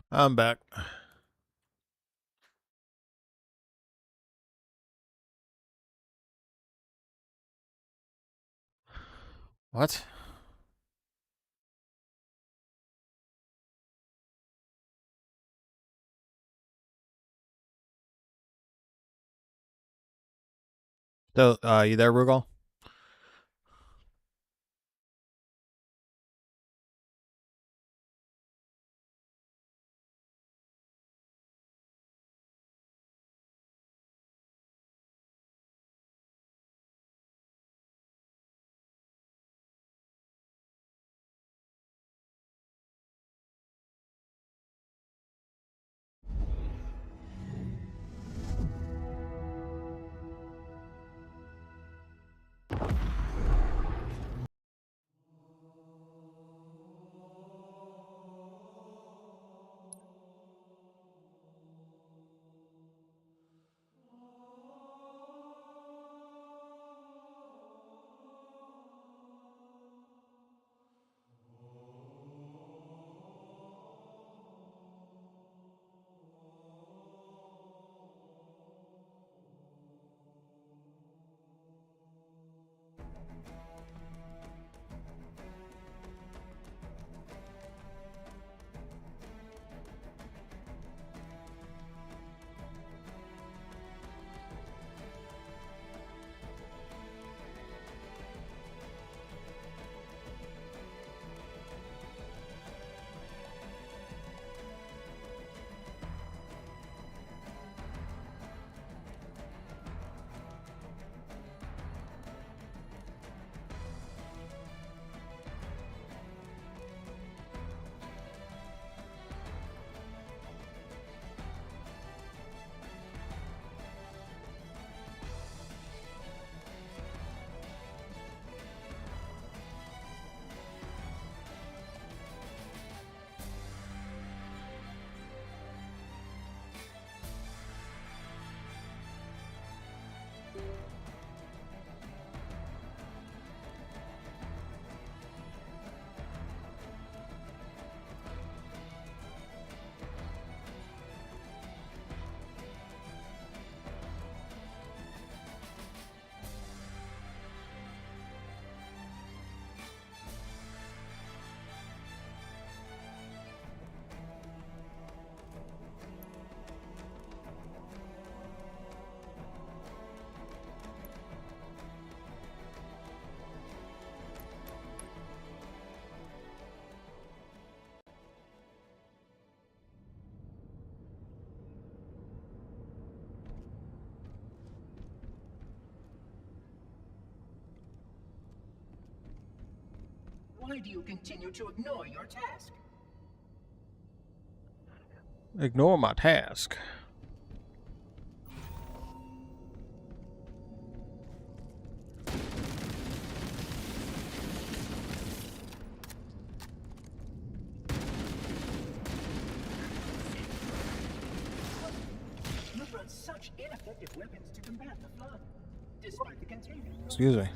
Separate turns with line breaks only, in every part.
I'm back. What? So, you there, Rugal?
Why do you continue to ignore your task?
Ignore my task.
You brought such ineffective weapons to combat the flood, despite the containment.
Excuse me.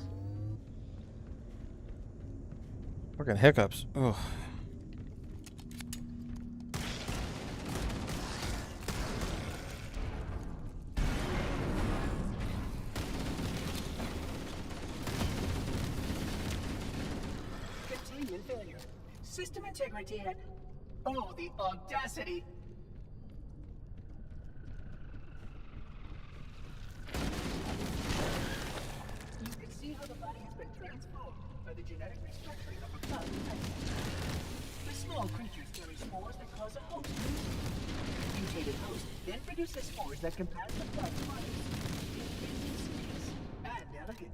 Fucking hiccups. Ugh.
Containment failure. System integrity at... Oh, the audacity! You can see how the body has been transformed by the genetic restructuring of a flood. The small creatures carry spores that cause a host. Mutated host then produces spores that can pass the flood's bodies. It is insidious and elegant.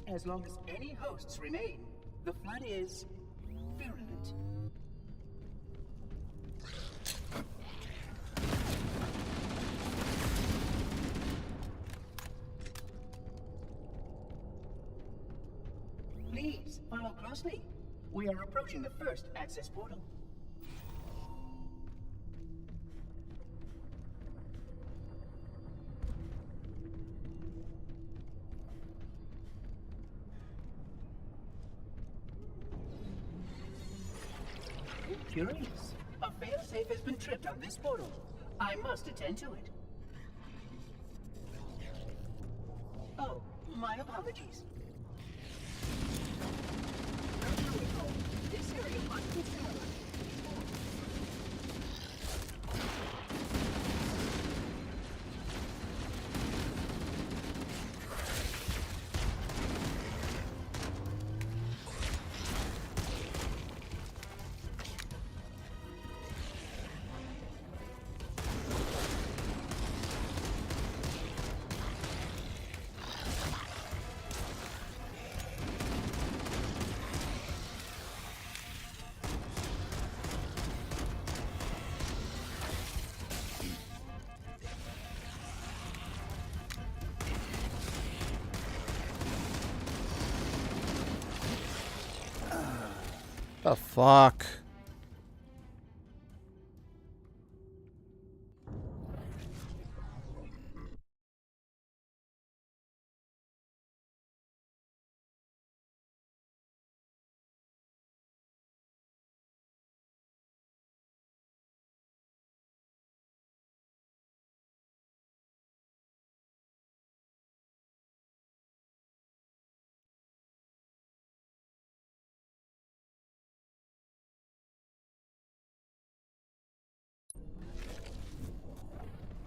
As long as any hosts remain, the flood is virulent. Please follow closely. We are approaching the first access portal. Curious. A failsafe safe has been tripped on this portal. I must attend to it. Oh, my apologies. This area must be sterilized.
The fuck?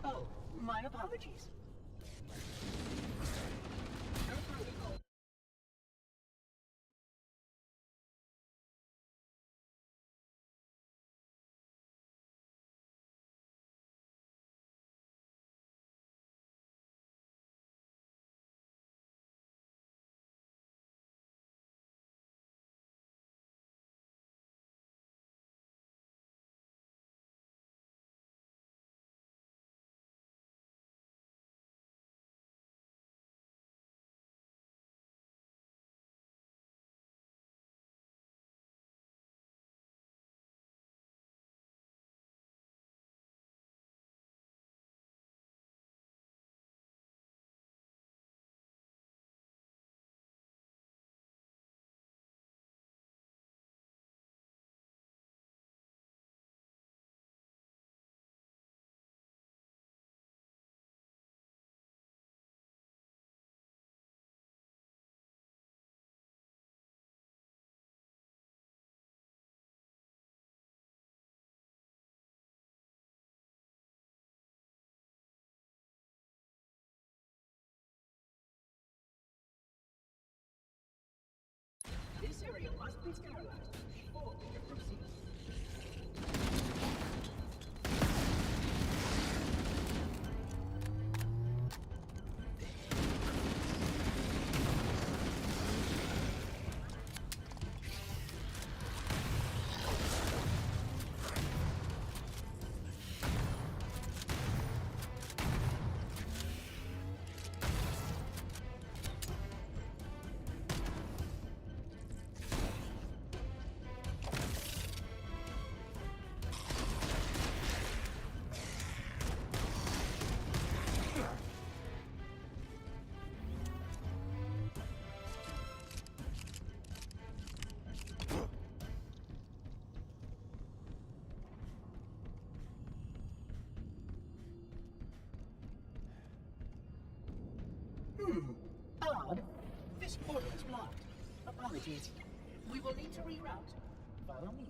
Oh, my apologies. This area must be sterilized before we can proceed. Odd. This portal is blocked. Apologies. We will need to reroute. Follow me.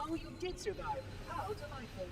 Oh, you did survive. How delightful.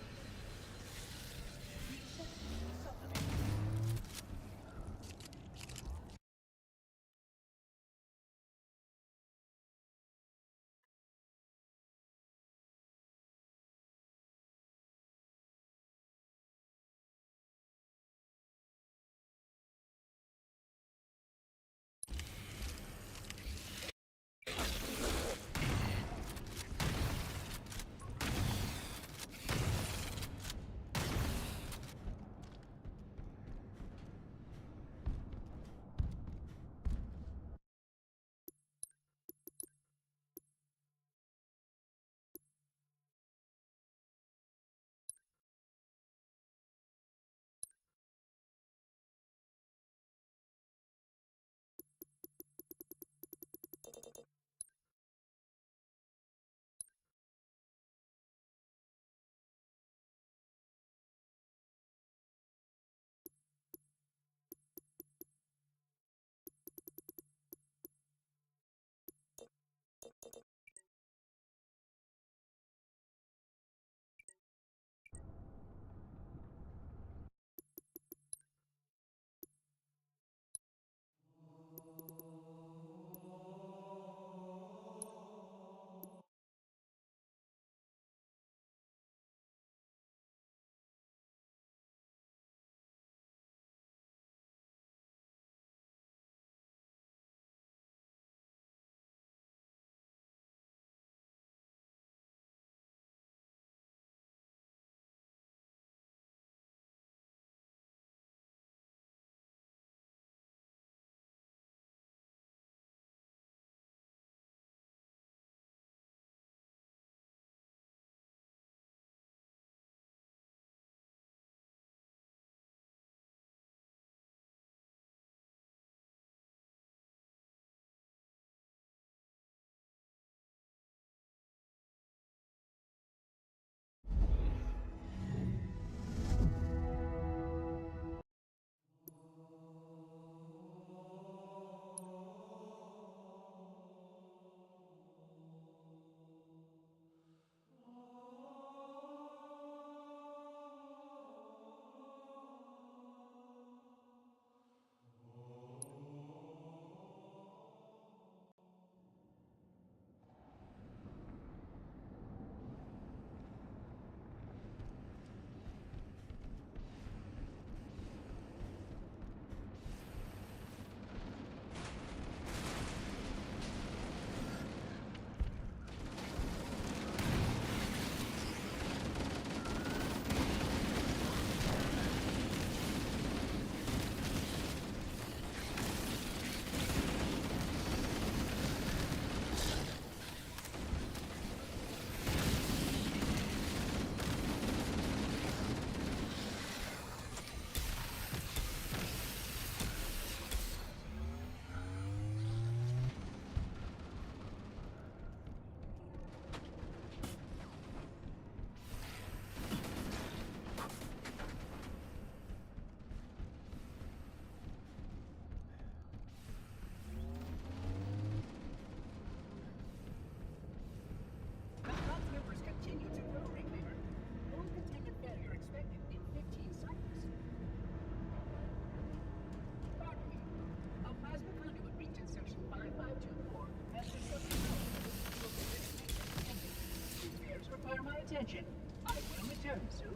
Attention. I will return soon.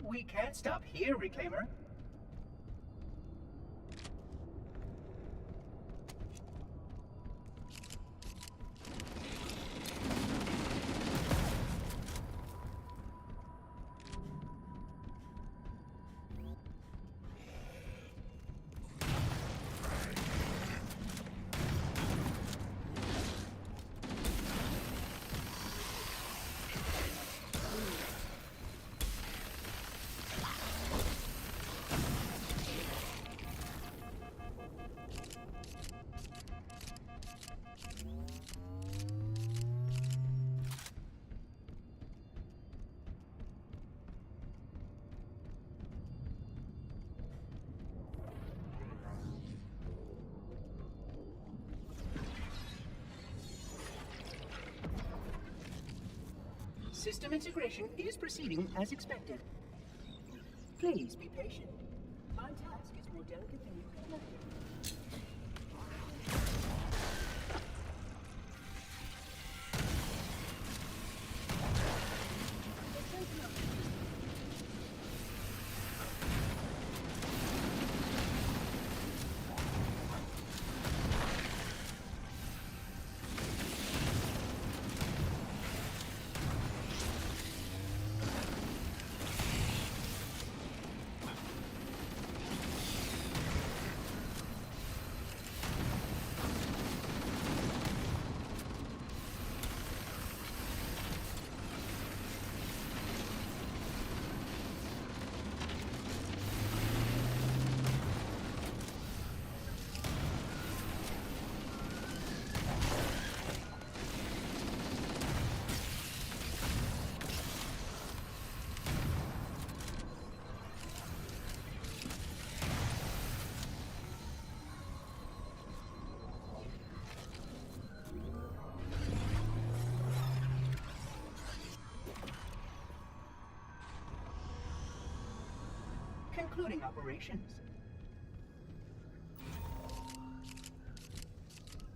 We can't stop here, Reclaimer. System integration is proceeding as expected. Please be patient. My task is more delicate than you can imagine. Concluding operations.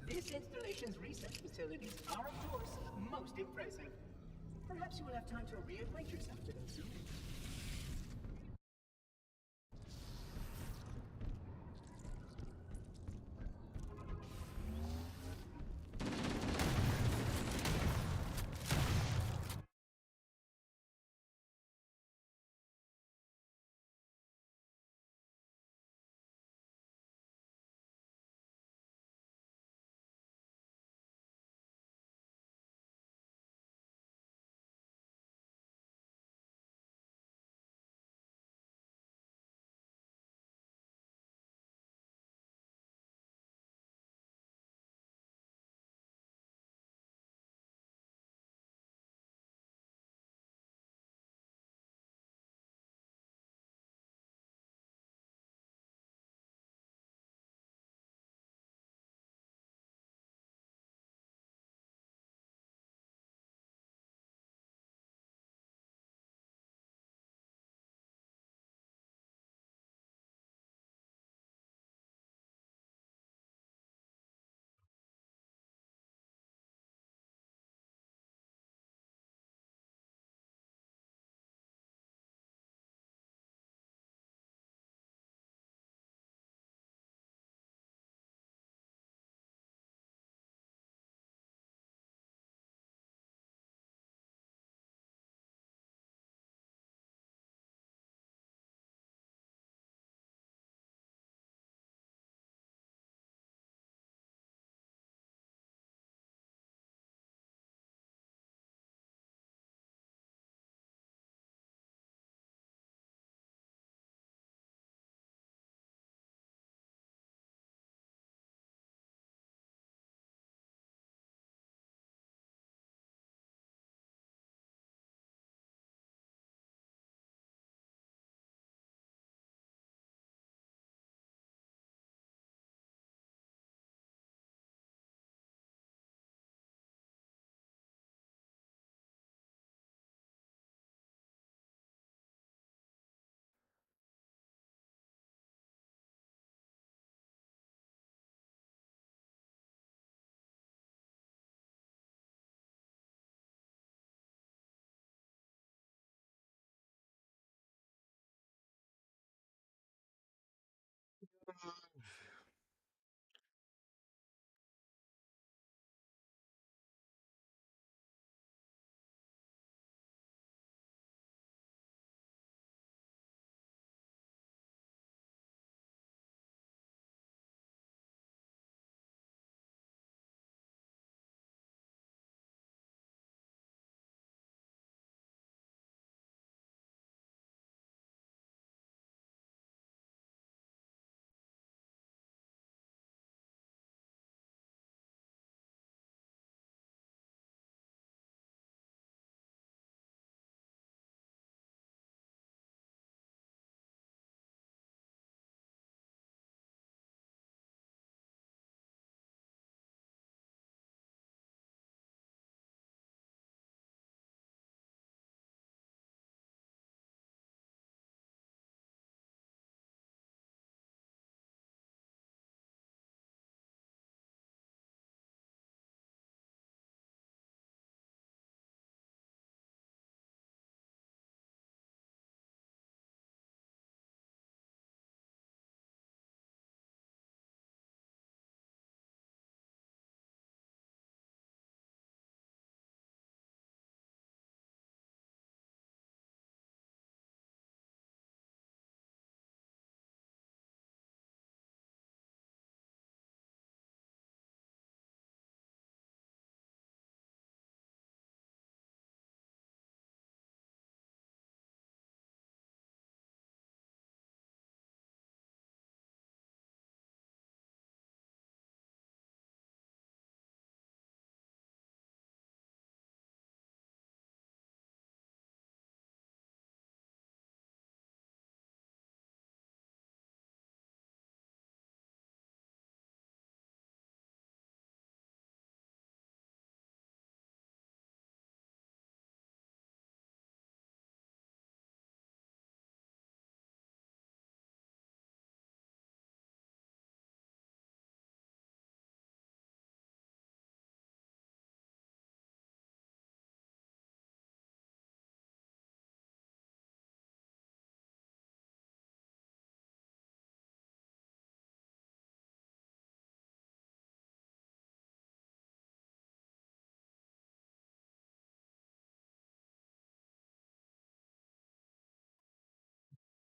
This installation's research facilities are, of course, most impressive. Perhaps you will have time to reacquaint yourself with them soon.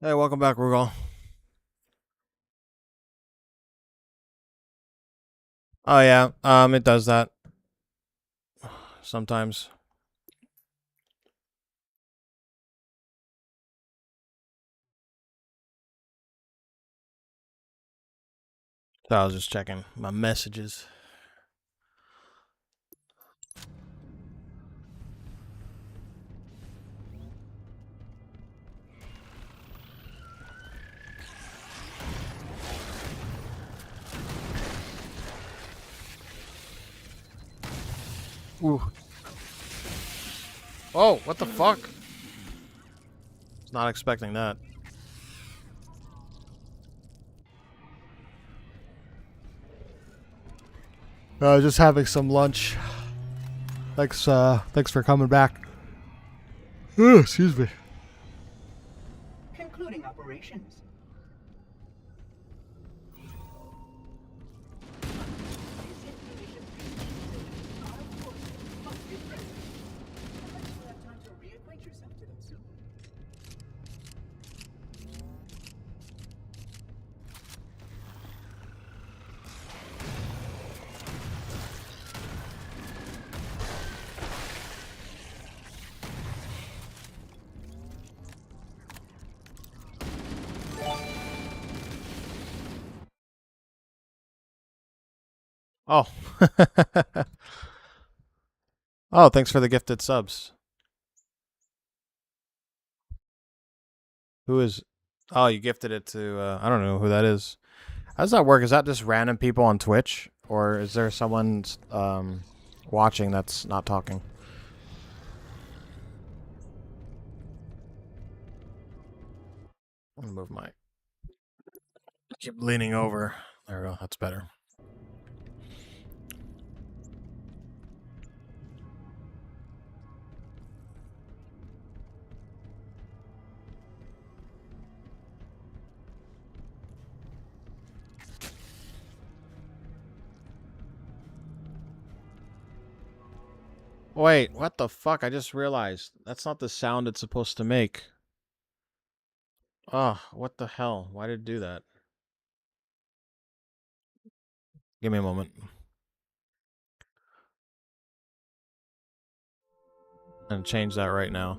Hey, welcome back, Rugal. Oh yeah, it does that sometimes. So I was just checking my messages. Ooh. Oh, what the fuck? Was not expecting that. Just having some lunch. Thanks for coming back. Oh, excuse me.
Concluding operations.
Oh. Oh, thanks for the gifted subs. Who is... Oh, you gifted it to... I don't know who that is. How does that work? Is that just random people on Twitch? Or is there someone watching that's not talking? Let me move my... Keep leaning over. There we go. That's better. Wait, what the fuck? I just realized. That's not the sound it's supposed to make. Oh, what the hell? Why did it do that? Give me a moment. I'm gonna change that right now.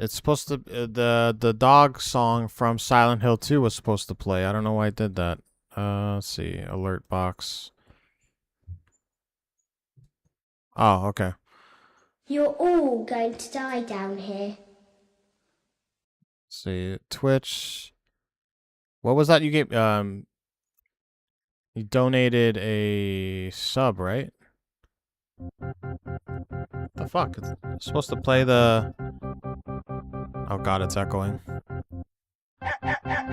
It's supposed to... the dog song from Silent Hill 2 was supposed to play. I don't know why it did that. Let's see. Alert box. Oh, okay.
You're all going to die down here.
Let's see. Twitch. What was that you gave? You donated a sub, right? The fuck? It's supposed to play the... Oh god, it's echoing. I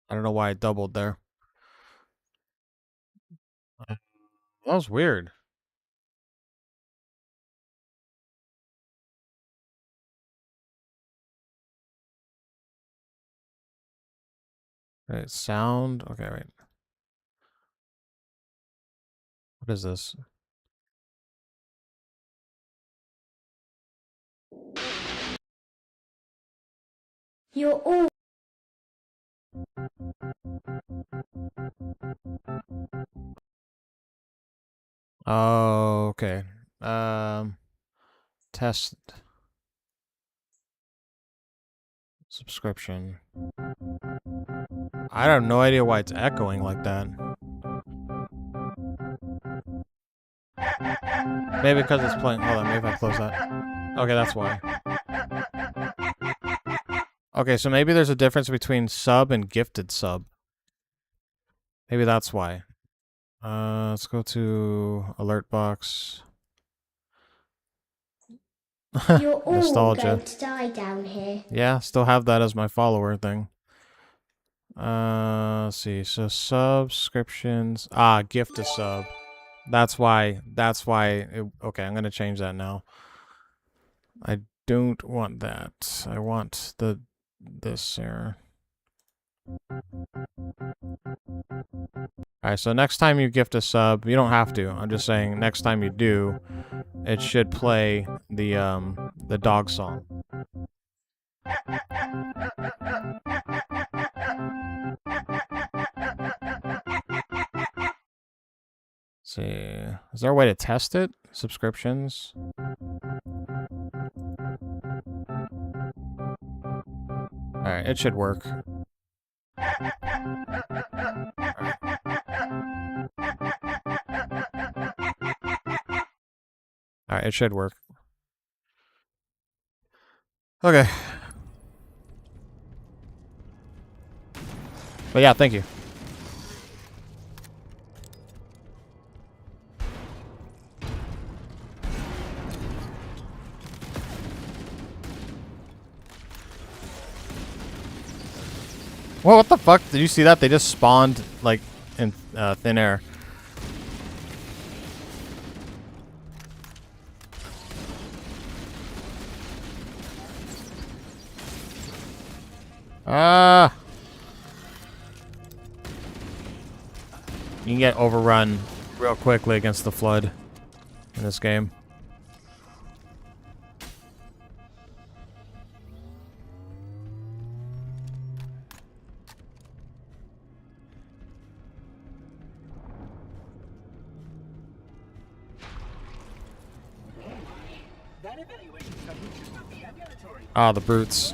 don't know why it doubled there. That was weird. Right, sound. Okay, wait. What is this?
You're all...
Oh, okay. Test subscription. I have no idea why it's echoing like that. Maybe because it's playing. Hold on, maybe if I close that. Okay, that's why. Okay, so maybe there's a difference between sub and gifted sub. Maybe that's why. Let's go to alert box.
You're all
Nostalgia.
going to die down here.
Yeah, still have that as my follower thing. Let's see. So subscriptions. Gift a sub. That's why. Okay, I'm gonna change that now. I don't want that. I want this here. Alright, so next time you gift a sub, you don't have to. I'm just saying next time you do, it should play the dog song. Let's see. Is there a way to test it? Subscriptions? Alright, it should work. Alright, it should work. Okay. But yeah, thank you. Well, what the fuck? Did you see that? They just spawned, like, in thin air. Ah! You can get overrun real quickly against the flood in this game.
That evaluation subject should not be ambulatory.
Ah, the brutes.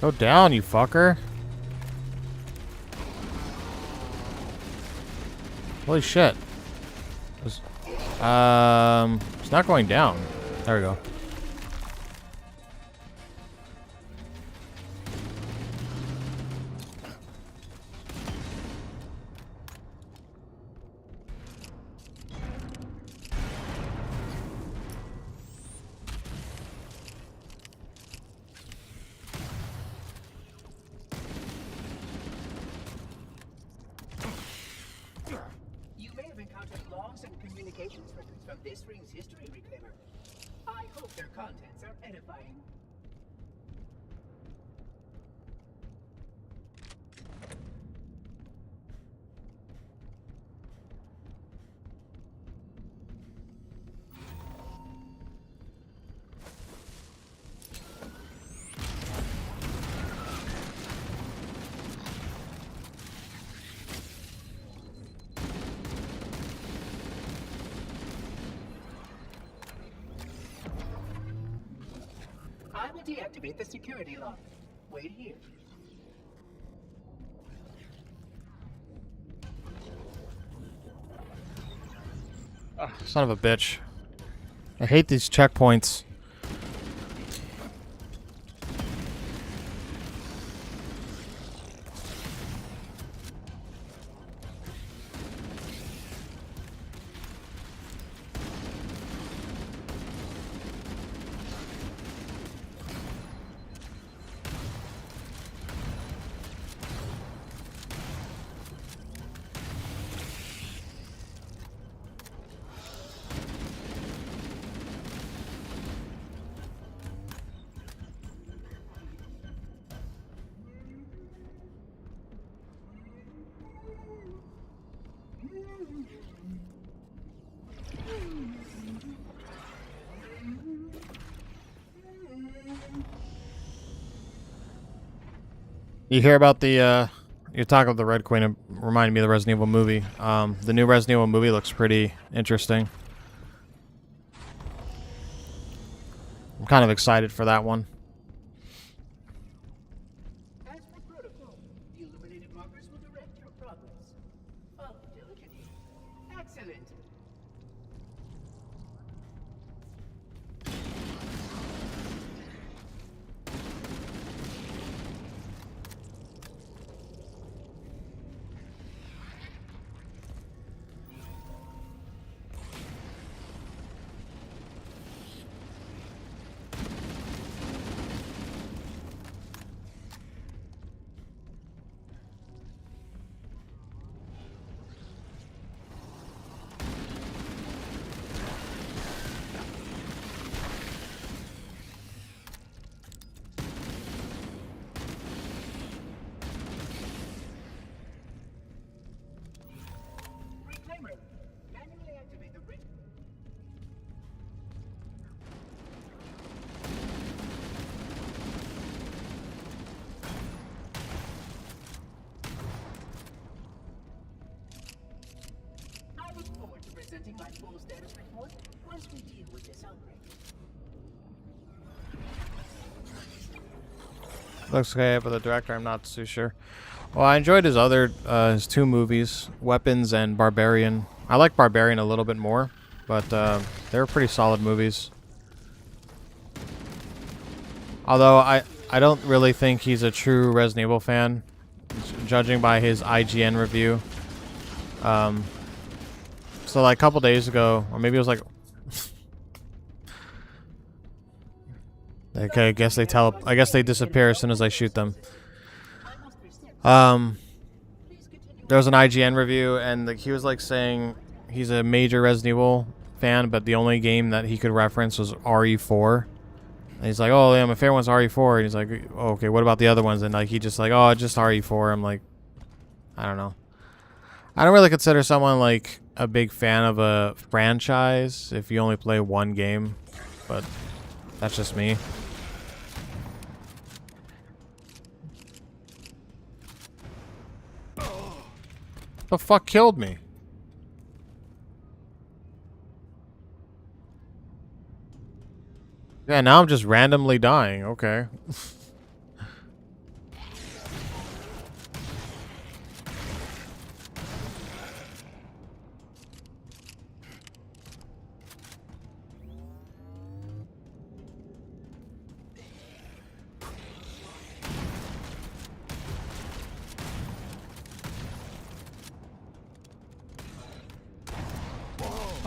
Go down, you fucker. Holy shit. It's not going down. There we go.
You may have encountered logs and communications records from this ring's history, Reclaimer. I hope their contents are edifying. I will deactivate the security lock. Wait here.
Son of a bitch. I hate these checkpoints. You hear about the, you're talking about the Red Queen, it reminded me of the Resident Evil movie. The new Resident Evil movie looks pretty interesting. I'm kind of excited for that one.
As per protocol, the illuminated markers will direct your progress. Follow diligently. Excellent. presenting my full status report once we deal with this outbreak.
Looks okay, but the director, I'm not too sure. Well, I enjoyed his other, his 2 movies, Weapons and Barbarian. I like Barbarian a little bit more, but they were pretty solid movies. Although I don't really think he's a true Resident Evil fan, judging by his IGN review. So like a couple days ago, or maybe it was like, okay, I guess they disappear as soon as I shoot them. There was an IGN review, and he was like saying he's a major Resident Evil fan, but the only game that he could reference was RE4. And he's like, oh yeah, my favorite one's RE4. And he's like, oh, okay, what about the other ones? And like he just like, oh, just RE4. I'm like, I don't know. I don't really consider someone like a big fan of a franchise if you only play one game, but that's just me. The fuck killed me? Yeah, now I'm just randomly dying. Okay.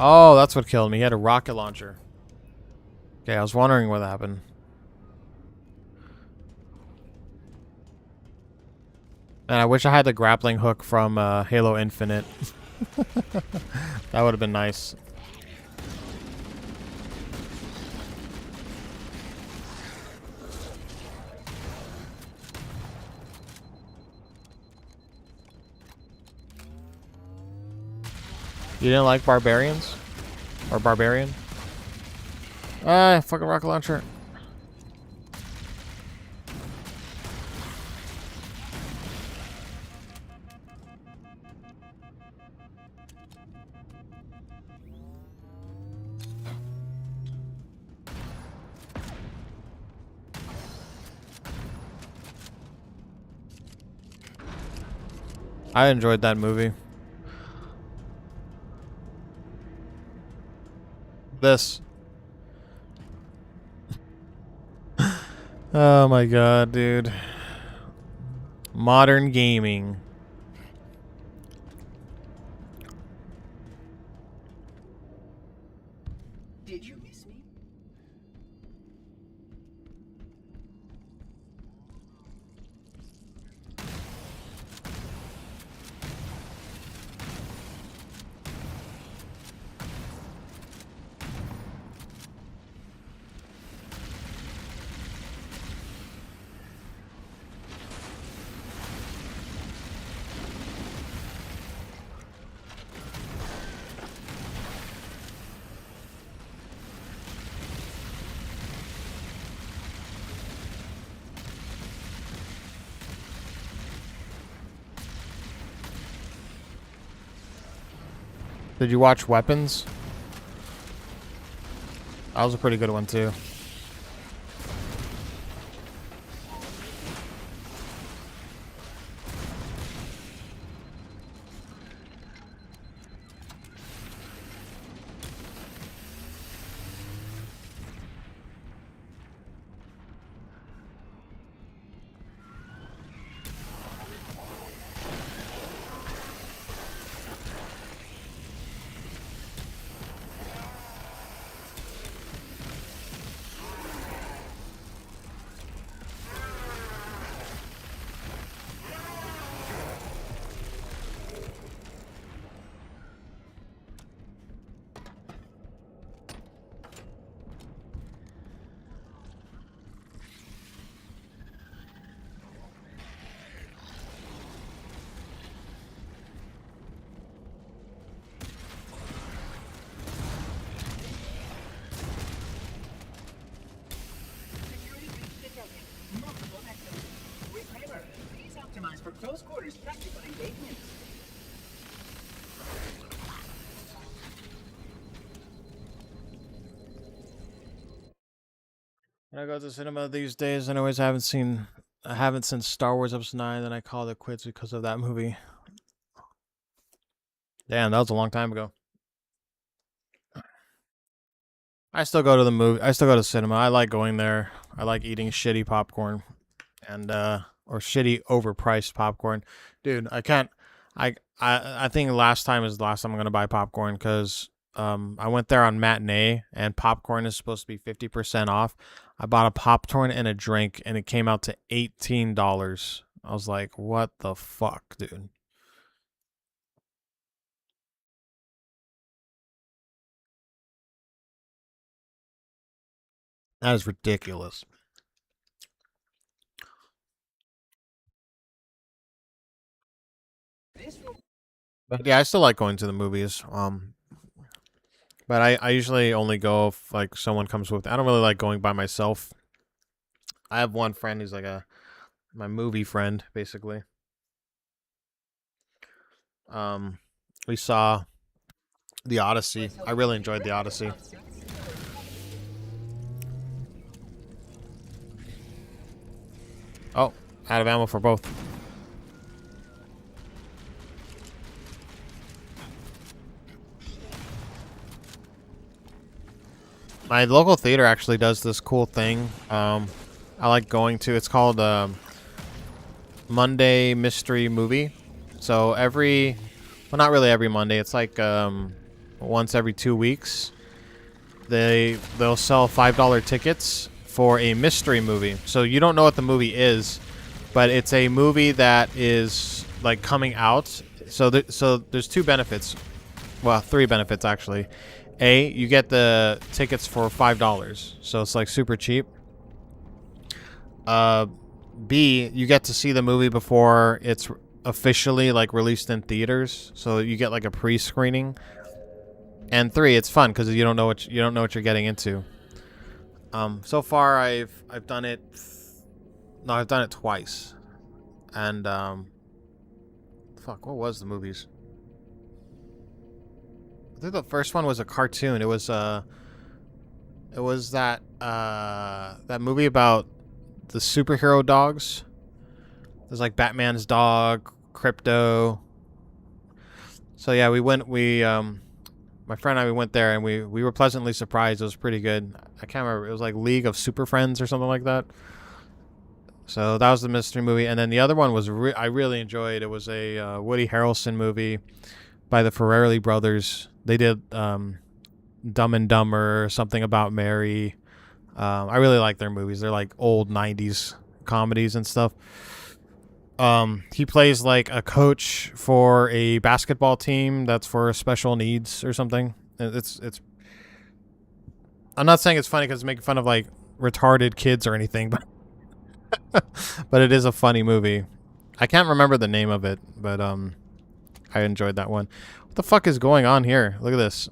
Oh, that's what killed me. He had a rocket launcher. Okay, I was wondering what happened. And I wish I had the grappling hook from Halo Infinite. That would have been nice. You didn't like Barbarians? Or Barbarian? Ah, fucking rocket launcher. I enjoyed that movie. This. Oh my god, dude. Modern gaming.
Did you miss me?
Did you watch Weapons? That was a pretty good one too.
Multiple actions. Remember, please optimize for close quarters tactical engagements.
When I go to the cinema these days, I haven't since Star Wars Episode 9, then I called it quits because of that movie. Damn, that was a long time ago. I still go to the movie. I still go to cinema. I like going there. I like eating shitty popcorn, and or shitty overpriced popcorn. Dude, I can't. I think last time is the last time I'm gonna buy popcorn because I went there on matinee and popcorn is supposed to be 50% off. I bought a popcorn and a drink and it came out to $18. I was like, what the fuck, dude? That is ridiculous. But yeah, I still like going to the movies. But I usually only go if like someone comes with. I don't really like going by myself. I have one friend who's like my movie friend, basically. We saw The Odyssey. I really enjoyed The Odyssey. Oh, out of ammo for both. My local theater actually does this cool thing. I like going to. It's called Monday Mystery Movie. So well, not really every Monday. It's like once every 2 weeks. They'll sell $5 tickets for a mystery movie. So you don't know what the movie is, but it's a movie that is like coming out. So there's two benefits. Well, three benefits actually. A, you get the tickets for $5, so it's like super cheap. B, you get to see the movie before it's officially like released in theaters, so you get like a pre-screening. And three, it's fun because you don't know what you're getting into. So far I've done it. No, I've done it twice, and fuck, what was the movies? I think the first one was a cartoon. It was that movie about the superhero dogs. There's like Batman's dog, Crypto. So yeah, my friend and I went there and we were pleasantly surprised. It was pretty good. I can't remember. It was like League of Super Friends or something like that. So that was the mystery movie, and then the other one was I really enjoyed. It was a Woody Harrelson movie by the Farrelly brothers. They did Dumb and Dumber, Something About Mary. I really like their movies. They're like old 90s comedies and stuff. He plays like a coach for a basketball team that's for special needs or something. It's I'm not saying it's funny because it's making fun of like retarded kids or anything, but but it is a funny movie. I can't remember the name of it, but I enjoyed that one. What the fuck is going on here? Look at this.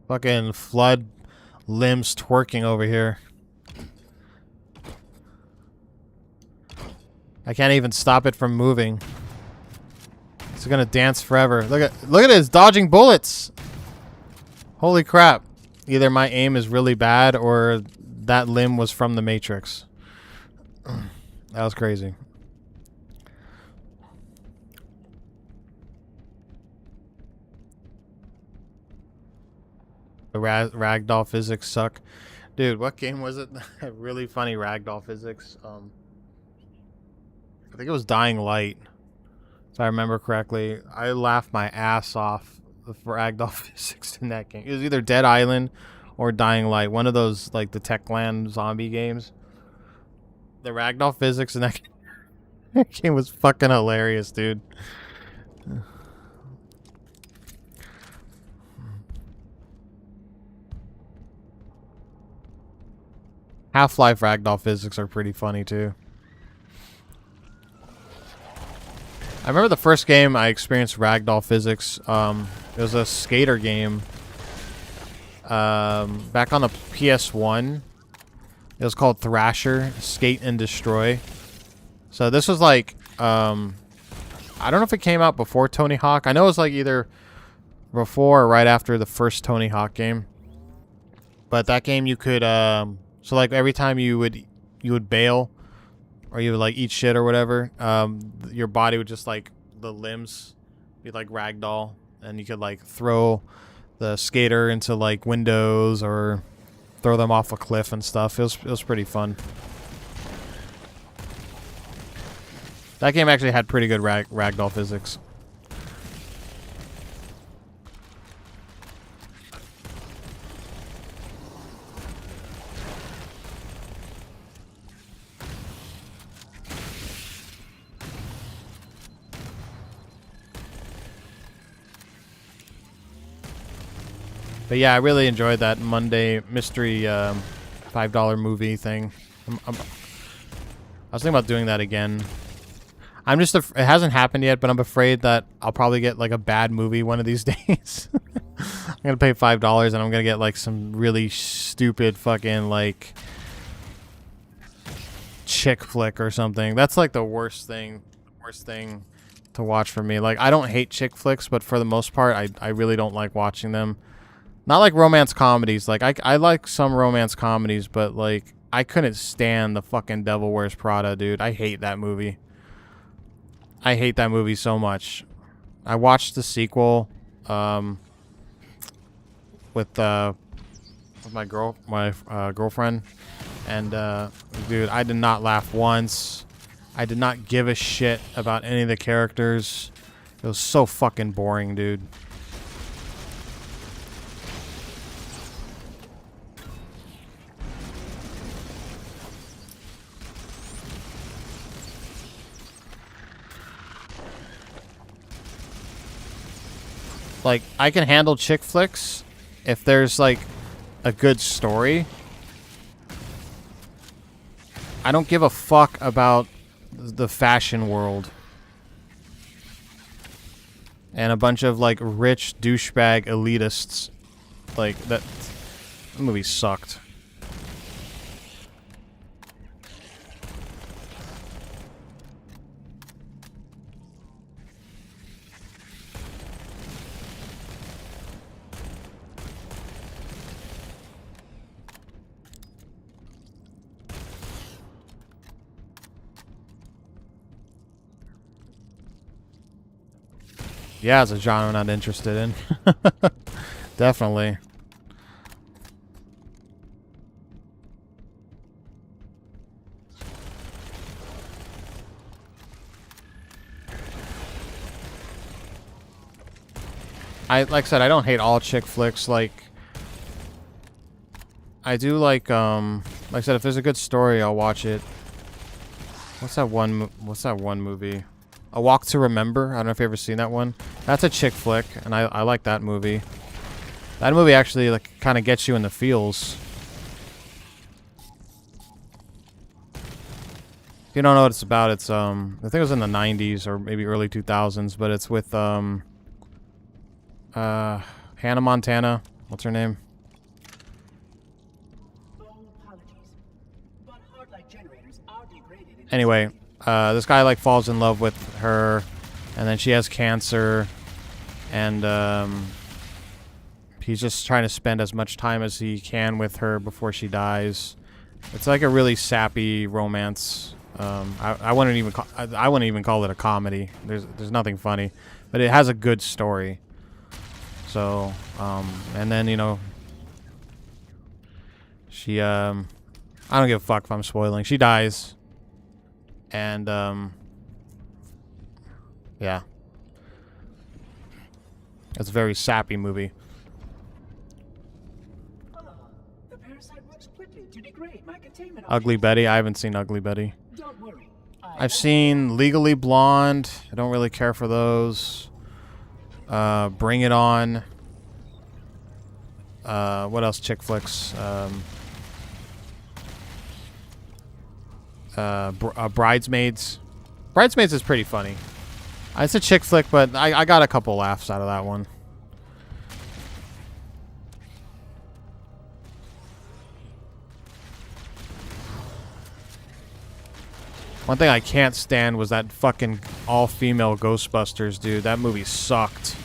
Fucking flood limbs twerking over here. I can't even stop it from moving. It's gonna dance forever. Look at it, it's dodging bullets. Holy crap. Either my aim is really bad or that limb was from the Matrix. That was crazy. The ragdoll physics suck. Dude, what game was it? Really funny ragdoll physics. I think it was Dying Light. If I remember correctly. I laughed my ass off for ragdoll physics in that game. It was either Dead Island or Dying Light. One of those, like, the Techland zombie games. The ragdoll physics in that game was fucking hilarious, dude. Half-Life ragdoll physics are pretty funny, too. I remember the first game I experienced ragdoll physics. It was a skater game. Back on the PS1. It was called Thrasher, Skate and Destroy. So this was like, I I don't know if it came out before Tony Hawk. I know it was like either before or right after the first Tony Hawk game. But that game you could so like every time you would bail or you would like eat shit or whatever, your body would just like the limbs be like ragdoll, and you could like throw the skater into like windows or throw them off a cliff and stuff. It was pretty fun. That game actually had pretty good ragdoll physics. But yeah, I really enjoyed that Monday mystery $5 movie thing. I was thinking about doing that again. I'm just it hasn't happened yet, but I'm afraid that I'll probably get like a bad movie one of these days. I'm gonna pay $5 and I'm gonna get like some really stupid fucking like chick flick or something. That's like the worst thing to watch for me. Like, I don't hate chick flicks, but for the most part, I really don't like watching them. Not like romance comedies. Like, I like some romance comedies, but like I couldn't stand the fucking Devil Wears Prada, dude. I hate that movie. I hate that movie so much. I watched the sequel with my girlfriend, and dude, I did not laugh once. I did not give a shit about any of the characters. It was so fucking boring, dude. Like, I can handle chick flicks if there's, like, a good story. I don't give a fuck about the fashion world. And a bunch of, like, rich douchebag elitists. Like, that movie sucked. Yeah, it's a genre I'm not interested in. Definitely. Like I said, I don't hate all chick flicks. Like, I do like I said, if there's a good story, I'll watch it. What's that one movie? A Walk to Remember. I don't know if you've ever seen that one. That's a chick flick, and I like that movie. That movie actually like kind of gets you in the feels. If you don't know what it's about, it's I think it was in the 90s or maybe early 2000s, but it's with Hannah Montana. What's her name? Anyway, this guy like falls in love with her, and then she has cancer, and he's just trying to spend as much time as he can with her before she dies. It's like a really sappy romance. I wouldn't even call it a comedy. There's nothing funny, but it has a good story. So, and then, you know, she I don't give a fuck if I'm spoiling. She dies. And, yeah. It's a very sappy movie.
The parasite works quickly to degrade my containment.
Ugly Betty. I haven't seen Ugly Betty.
Don't worry.
I've seen Legally Blonde. I don't really care for those. Bring It On. What else? Chick flicks. Bridesmaids. Bridesmaids is pretty funny. It's a chick flick, but I got a couple laughs out of that one. One thing I can't stand was that fucking all-female Ghostbusters, dude. That movie sucked.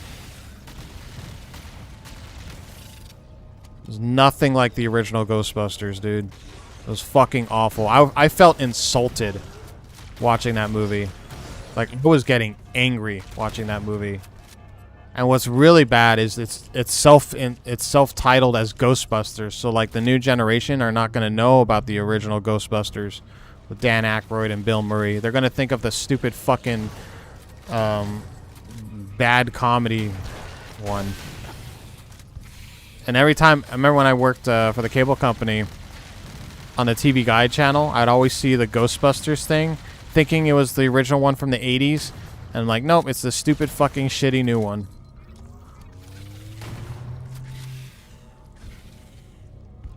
It was nothing like the original Ghostbusters, dude. It was fucking awful. I felt insulted watching that movie. Like, I was getting angry watching that movie. And what's really bad is it's self-titled as Ghostbusters. So like the new generation are not going to know about the original Ghostbusters with Dan Aykroyd and Bill Murray. They're going to think of the stupid fucking bad comedy one. And every time, I remember when I worked for the cable company on the TV Guide channel, I'd always see the Ghostbusters thing, thinking it was the original one from the 80s. And I'm like, nope, it's the stupid fucking shitty new one.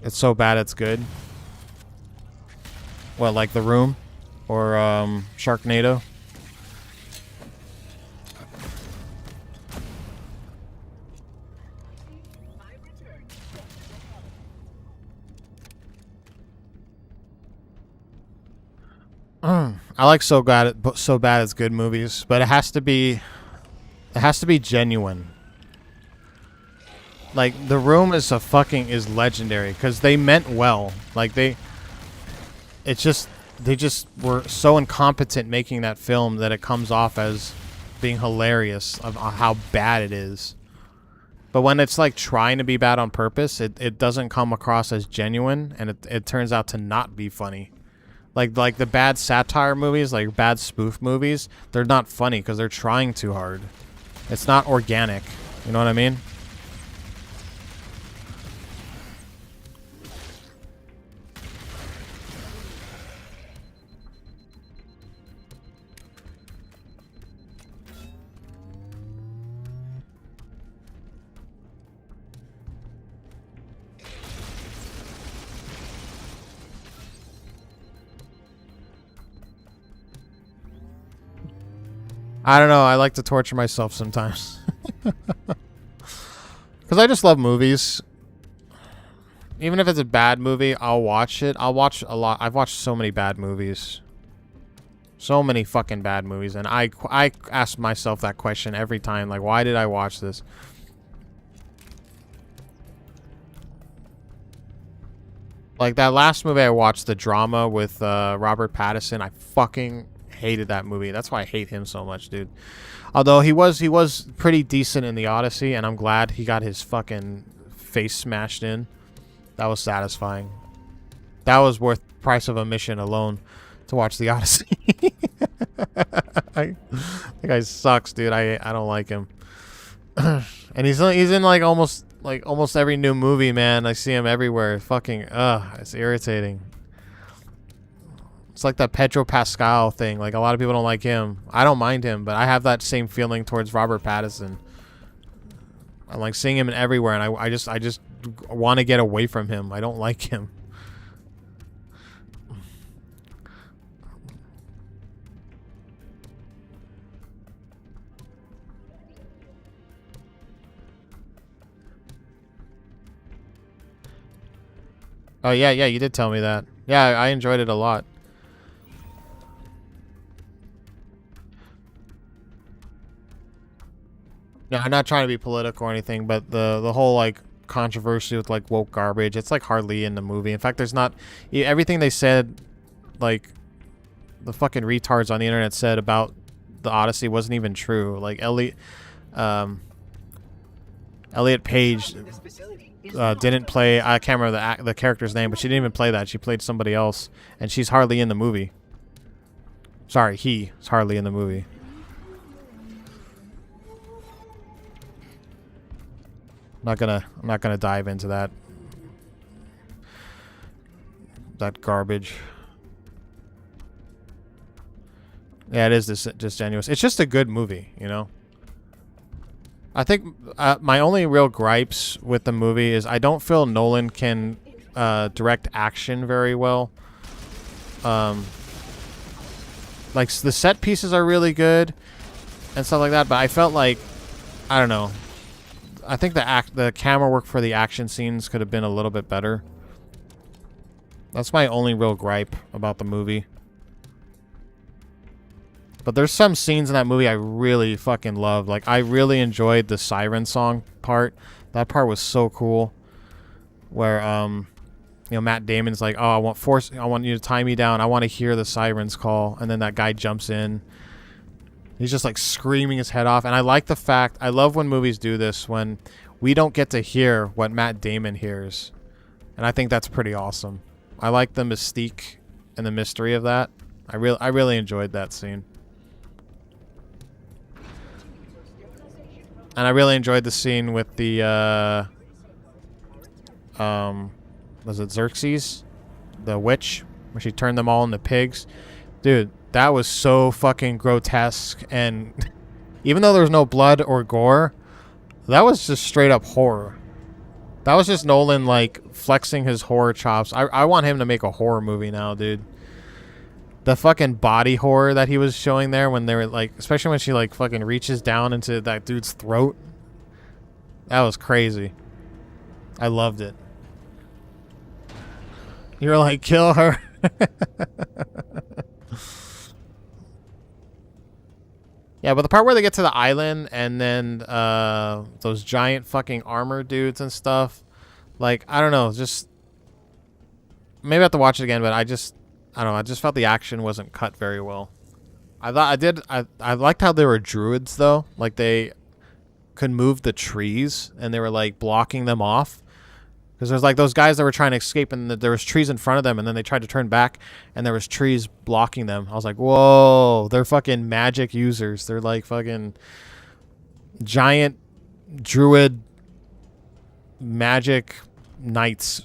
It's so bad it's good. What, like The Room? Or Sharknado? I like so bad it's good movies, but it has to be genuine. Like The Room is legendary because they meant well. Like they just were so incompetent making that film that it comes off as being hilarious of how bad it is. But when it's like trying to be bad on purpose, it doesn't come across as genuine, and it turns out to not be funny. Like the bad satire movies, like bad spoof movies, they're not funny because they're trying too hard. It's not organic. You know what I mean? I don't know. I like to torture myself sometimes. Because I just love movies. Even if it's a bad movie, I'll watch it. I'll watch a lot. I've watched so many bad movies. So many fucking bad movies. And I ask myself that question every time. Like, why did I watch this? Like, that last movie I watched, the drama with Robert Pattinson, I fucking hated that movie. That's why I hate him so much, dude. Although he was pretty decent in The Odyssey, and I'm glad he got his fucking face smashed in. That was satisfying. That was worth the price of admission alone to watch The Odyssey. That guy sucks, dude. I don't like him. And he's in like almost every new movie, man. I see him everywhere. Fucking it's irritating. It's like that Pedro Pascal thing. Like, a lot of people don't like him. I don't mind him, but I have that same feeling towards Robert Pattinson. I'm like seeing him everywhere, and I just want to get away from him. I don't like him. Oh yeah, you did tell me that. Yeah, I enjoyed it a lot. No, I'm not trying to be political or anything, but the whole like controversy with like woke garbage, it's like hardly in the movie. In fact, there's not everything they said, like the fucking retards on the internet said about the Odyssey wasn't even true. Like Elliot Page didn't play. I can't remember the character's name, but she didn't even play that. She played somebody else, and she's hardly in the movie. Sorry, he's hardly in the movie. I'm not gonna dive into that garbage. Yeah, it is disingenuous. It's just a good movie, you know. I think my only real gripes with the movie is I don't feel Nolan can direct action very well. Like the set pieces are really good and stuff like that, but I felt like, I don't know. I think the camera work for the action scenes could have been a little bit better. That's my only real gripe about the movie. But there's some scenes in that movie I really fucking love. Like, I really enjoyed the siren song part. That part was so cool. Where, you know, Matt Damon's like, oh, I want you to tie me down. I want to hear the sirens call. And then that guy jumps in. He's just like screaming his head off. And I like the fact, I love when movies do this, when we don't get to hear what Matt Damon hears. And I think that's pretty awesome. I like the mystique and the mystery of that. I really enjoyed that scene. And I really enjoyed the scene with the, was it Xerxes? The witch, where she turned them all into pigs. Dude, that was so fucking grotesque. And even though there was no blood or gore, that was just straight up horror. That was just Nolan, like, flexing his horror chops. I want him to make a horror movie now, dude. The fucking body horror that he was showing there when they were, like, especially when she, like, fucking reaches down into that dude's throat. That was crazy. I loved it. You're like, kill her. Yeah, but the part where they get to the island and then those giant fucking armor dudes and stuff, like, I don't know, just maybe I have to watch it again, but I don't know, I just felt the action wasn't cut very well. I liked how they were druids though, like they could move the trees and they were like blocking them off. Because there's like those guys that were trying to escape and there was trees in front of them and then they tried to turn back and there was trees blocking them. I was like, whoa, they're fucking magic users. They're like fucking giant druid magic knights.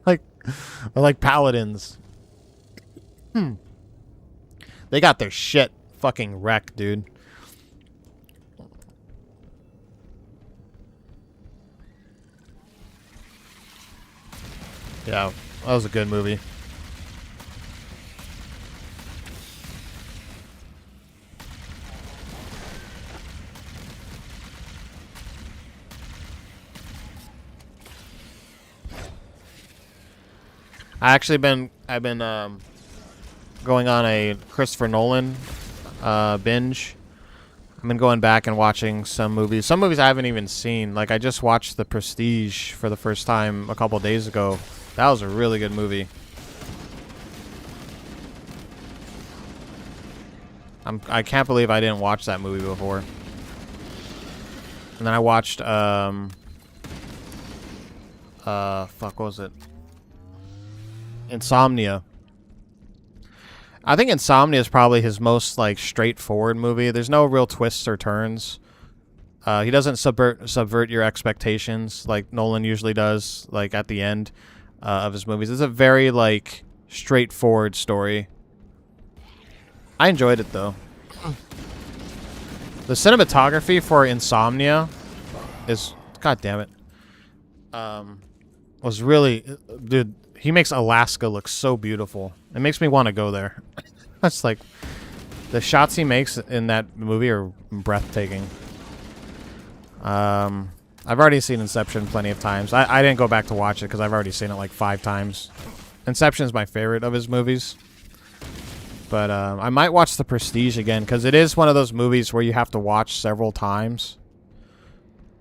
Like, they're like paladins. They got their shit fucking wrecked, dude. Yeah, that was a good movie. I've been going on a Christopher Nolan binge. I've been going back and watching some movies. Some movies I haven't even seen. Like, I just watched The Prestige for the first time a couple days ago. That was a really good movie. I can't believe I didn't watch that movie before. And then I watched fuck, what was it? Insomnia. I think Insomnia is probably his most like straightforward movie. There's no real twists or turns. He doesn't subvert your expectations like Nolan usually does, like at the end of his movies. It's a very like straightforward story. I enjoyed it though. The cinematography for Insomnia is, god damn it, was really, dude. He makes Alaska look so beautiful. It makes me want to go there. That's like, the shots he makes in that movie are breathtaking. I've already seen Inception plenty of times. I didn't go back to watch it because I've already seen it like 5 times. Inception is my favorite of his movies. But I might watch The Prestige again because it is one of those movies where you have to watch several times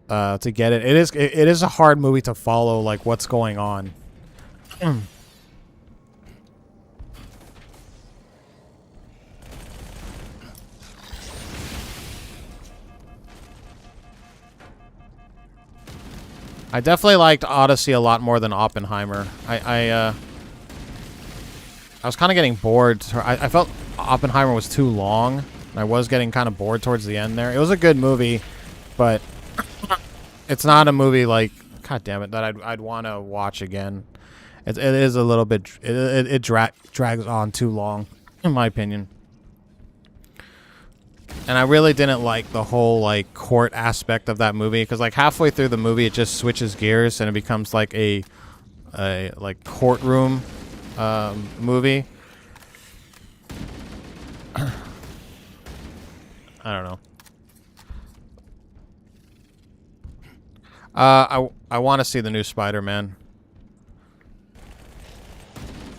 to get it. It is a hard movie to follow, like what's going on. I definitely liked Odyssey a lot more than Oppenheimer. I was kind of getting bored. I felt Oppenheimer was too long. I was getting kind of bored towards the end there. It was a good movie, but it's not a movie like, god damn it, that I'd want to watch again. It is a little bit, it drags on too long, in my opinion. And I really didn't like the whole like court aspect of that movie because like halfway through the movie it just switches gears and it becomes like a like courtroom movie. I don't know. I want to see the new Spider-Man.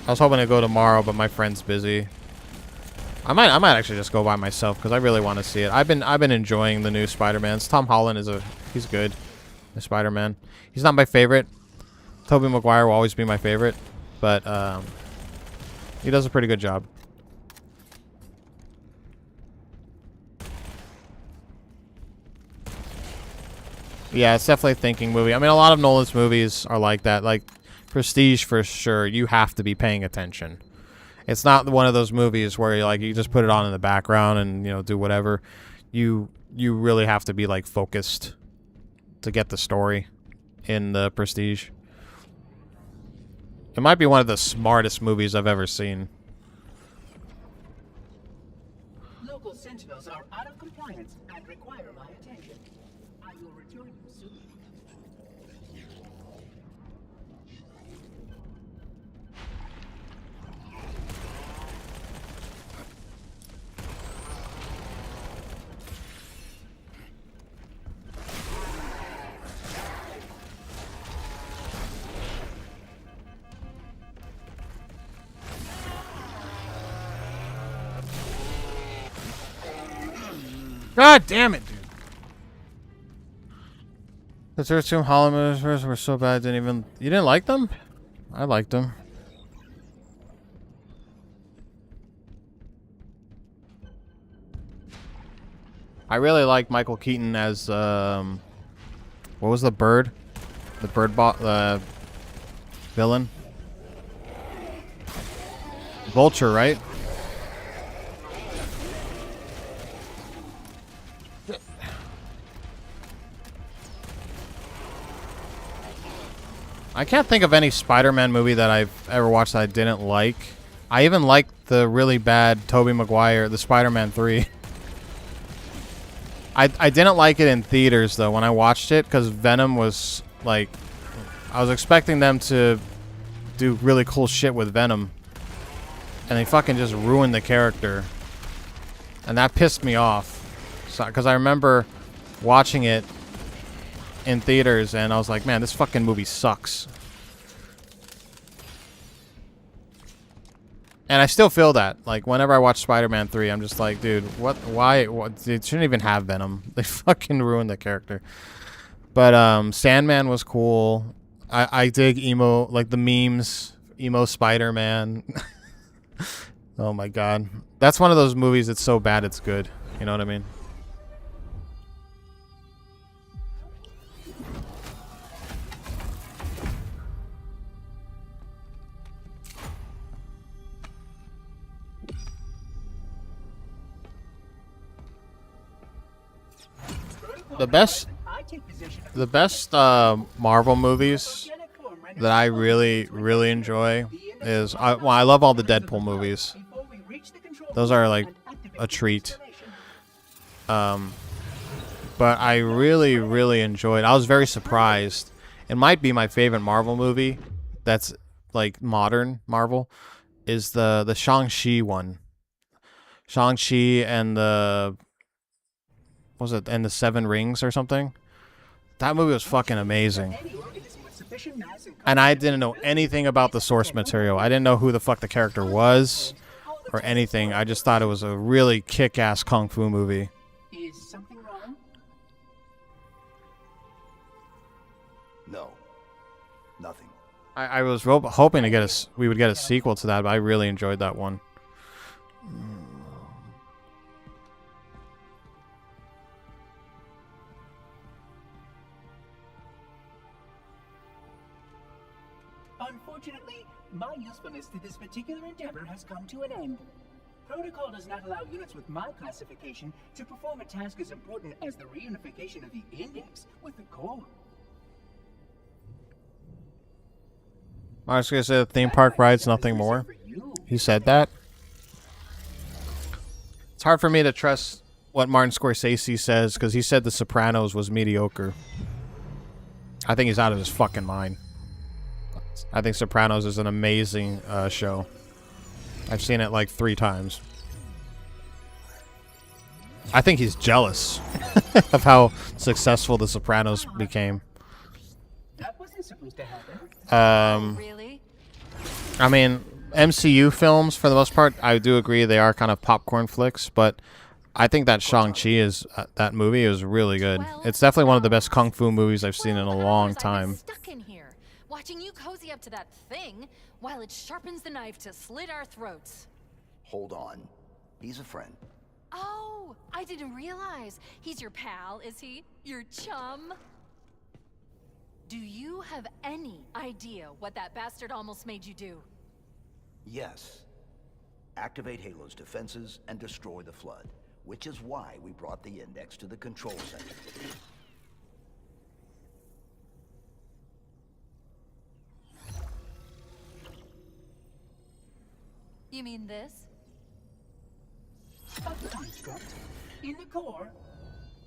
I was hoping to go tomorrow, but my friend's busy. I might actually just go by myself because I really want to see it. I've been enjoying the new Spider-Mans. Tom Holland he's good. The Spider-Man. He's not my favorite. Tobey Maguire will always be my favorite, but he does a pretty good job. Yeah, it's definitely a thinking movie. I mean, a lot of Nolan's movies are like that. Like Prestige, for sure, you have to be paying attention. It's not one of those movies where you just put it on in the background and do whatever. You really have to be like focused to get the story in the Prestige. It might be one of the smartest movies I've ever seen.
Local sentinels are out of compliance and require my attention. I will return you soon.
God damn it, dude. The first two Holland movies were so bad I didn't even... You didn't like them? I liked them. I really like Michael Keaton as, what was the bird? The bird villain? Vulture, right? I can't think of any Spider-Man movie that I've ever watched that I didn't like. I even liked the really bad Tobey Maguire, the Spider-Man 3. I didn't like it in theaters, though, when I watched it, because Venom was, like... I was expecting them to do really cool shit with Venom. And they fucking just ruined the character. And that pissed me off. Because I remember watching it in theaters, and I was like, man, this fucking movie sucks. And I still feel that. Like, whenever I watch Spider-Man 3, I'm just like, dude, why, it shouldn't even have Venom. They fucking ruined the character. But, Sandman was cool. I dig emo, like the memes, emo Spider-Man. Oh my god. That's one of those movies that's so bad it's good. You know what I mean? The best Marvel movies that I really enjoy is I love all the Deadpool movies. Those are like a treat. But I really enjoyed. I was very surprised. It might be my favorite Marvel movie. That's like modern Marvel. Is the Shang-Chi one. Shang-Chi and the Seven Rings or something? That movie was fucking amazing. And I didn't know anything about the source material. I didn't know who the fuck the character was or anything. I just thought it was a really kick-ass kung fu movie.
Is something wrong?
No. Nothing.
I was hoping to we would get a sequel to that, but I really enjoyed that one.
Unfortunately, my usefulness to this particular endeavor has come to an end. Protocol does not allow units with my classification to perform a task as important as the reunification of the index with the core.
I was going to say the theme park rides, nothing more. He said that. It's hard for me to trust what Martin Scorsese says because he said The Sopranos was mediocre. I think he's out of his fucking mind. I think Sopranos is an amazing show. I've seen it like 3 times. I think he's jealous of how successful The Sopranos became.
That wasn't supposed to happen.
Really?
I mean, MCU films, for the most part, I do agree they are kind of popcorn flicks, but I think that Shang-Chi is that movie is really good. It's definitely one of the best kung fu movies I've seen in a long time.
Stuck in here, watching you cozy up to that thing while it sharpens the knife to slit our throats.
Hold on. He's a friend.
Oh, I didn't realize. He's your pal, is he? Your chum? Do you have any idea what that bastard almost made you do?
Yes. Activate Halo's defenses and destroy the Flood, which is why we brought the Index to the control center.
You mean this?
A construct in the core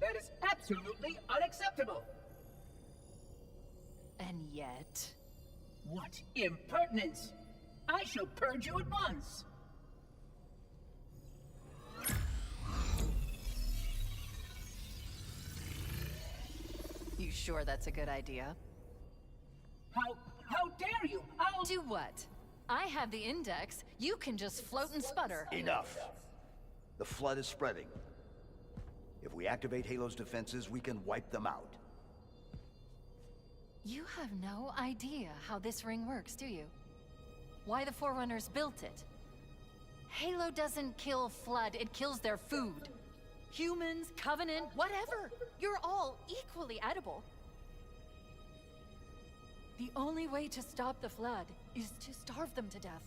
that is absolutely unacceptable.
And yet...
What impertinence! I shall purge you at once.
You sure that's a good idea?
How dare you? I'll
Do what? I have the Index. You can just float and sputter.
Enough. The Flood is spreading. If we activate Halo's defenses, we can wipe them out.
You have no idea how this ring works, do you? Why the Forerunners built it. Halo doesn't kill Flood, it kills their food. Humans, Covenant, whatever. You're all equally edible. The only way to stop the Flood is to starve them to death.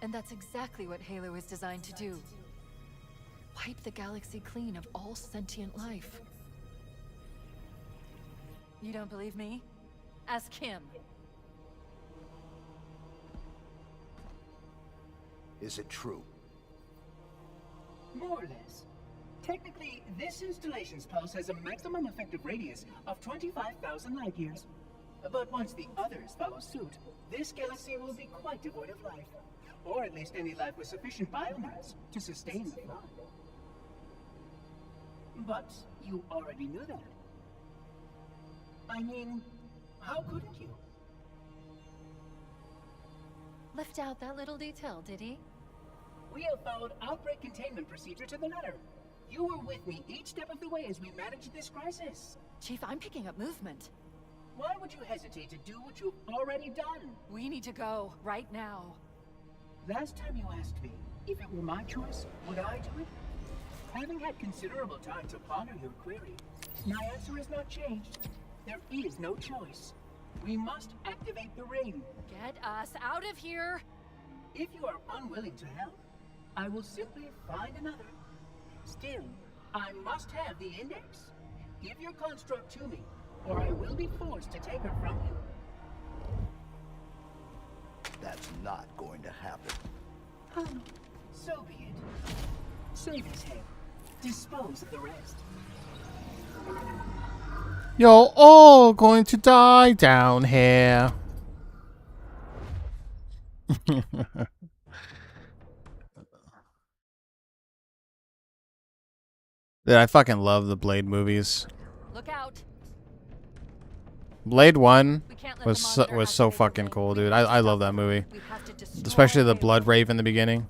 And that's exactly what Halo is designed to do. Wipe the galaxy clean of all sentient life. You don't believe me? Ask him.
Is it true?
more or less. Technically, this installation's pulse has a maximum effective radius of 25,000 light years. But once the others follow suit, this galaxy will be quite devoid of life. Or at least any life with sufficient biomass to sustain the flight. But you already knew that. I mean, how couldn't you?
Left out that little detail, did he?
We have followed outbreak containment procedure to the letter. You were with me each step of the way as we managed this crisis.
Chief, I'm picking up movement.
Why would you hesitate to do what you've already done?
We need to go, right now.
Last time you asked me, if it were my choice, would I do it? Having had considerable time to ponder your query, my answer has not changed. There is no choice. We must activate the ring.
Get us out of here!
If you are unwilling to help, I will simply find another. Still, I must have the index. Give your construct to me, or I will be forced to take her from you.
That's not going to happen.
So be it. Save his head. Dispose of the rest.
You're all going to die down here. Dude, I fucking love the Blade movies.
Look out!
Blade 1
We can't let
was
the
so,
monitor
was so
activate the
fucking
ring.
cool,
We
dude.
have to
I love
stop
that
them.
movie.
We have to destroy
Especially the
Halo.
Blood Rave in the beginning.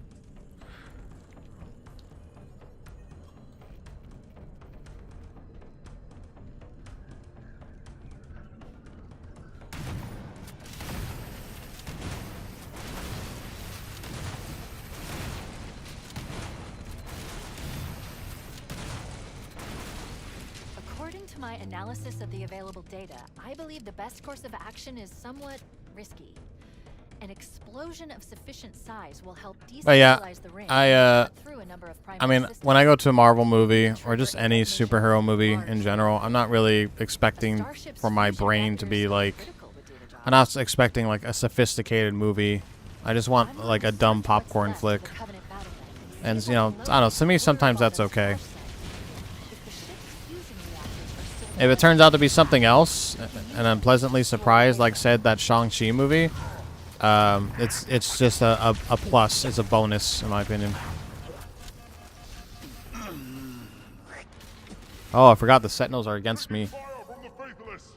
According to my analysis of the available data, I believe the best course of action is somewhat risky. An explosion of sufficient size will help
But yeah,
destabilize the ring
I,
and cut through a number of
I
primary
mean,
systems.
when I go to a Marvel movie or just any superhero movie in general, I'm not really expecting
Starship's
for my
fusion
brain to
reactors
be
are
like,
critical would do the job.
I'm not expecting like a sophisticated movie. I just want
I'm
like a
going to
dumb
search what's
popcorn
left of
flick.
the Covenant battle tank
And,
see
you
if
know,
I can
I don't know, to me
locate
sometimes
where
that's
involved in
okay.
Starship. If the ship's fusion reactors are still
If it turns out to be something else, and I'm pleasantly surprised, like said that Shang-Chi movie, it's just a plus. It's a bonus, in my opinion. Oh, I forgot the Sentinels are against me.
Fire from the faithless.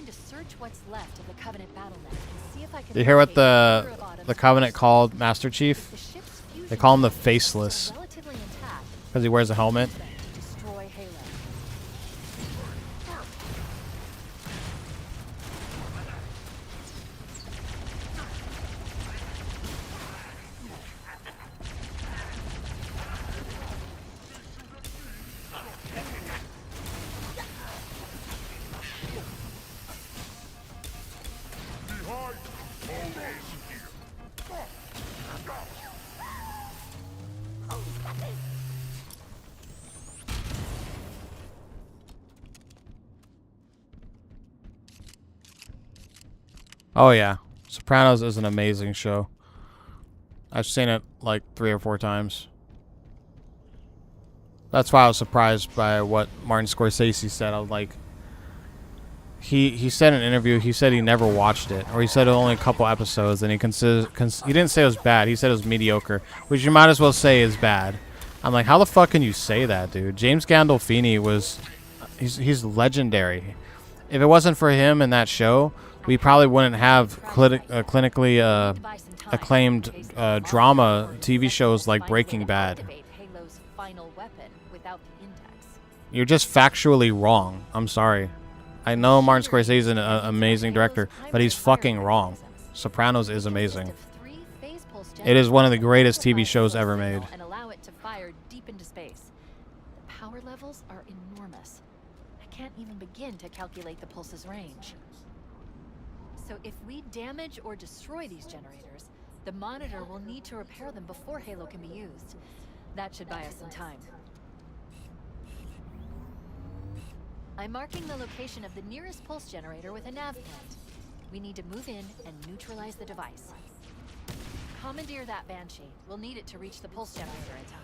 going to search what's left of the Covenant battle net and see if I can.
Do you hear what
locate
the
either of Autumn's
Covenant
forces.
called Master Chief?
The ship's fusion
They call him the
systems
Faceless
are relatively intact.
because he wears a helmet.
To destroy Halo.
Oh yeah, Sopranos is an amazing show. I've seen it like 3 or 4 times. That's why I was surprised by what Martin Scorsese said. I was like, he said in an interview, he said he never watched it, or he said only a couple episodes, and he didn't say it was bad. He said it was mediocre, which you might as well say is bad. I'm like, how the fuck can you say that, dude? James Gandolfini he's legendary. If it wasn't for him in that show, we probably wouldn't have clinically acclaimed drama TV shows like Breaking Bad.
Activate Halo's final weapon without the index.
You're just factually wrong. I'm sorry. I know Martin Scorsese is an amazing director, but he's fucking wrong. Sopranos is amazing. It is one of the greatest TV shows ever made.
And allow it to fire deep into space. The power levels are enormous. I can't even begin to calculate the pulse's range. So if we damage or destroy these generators, the Monitor will need to repair them before Halo can be used. That should buy us some time. I'm marking the location of the nearest pulse generator with a nav point. We need to move in and neutralize the device. Commandeer that Banshee. We'll need it to reach the pulse generator in time.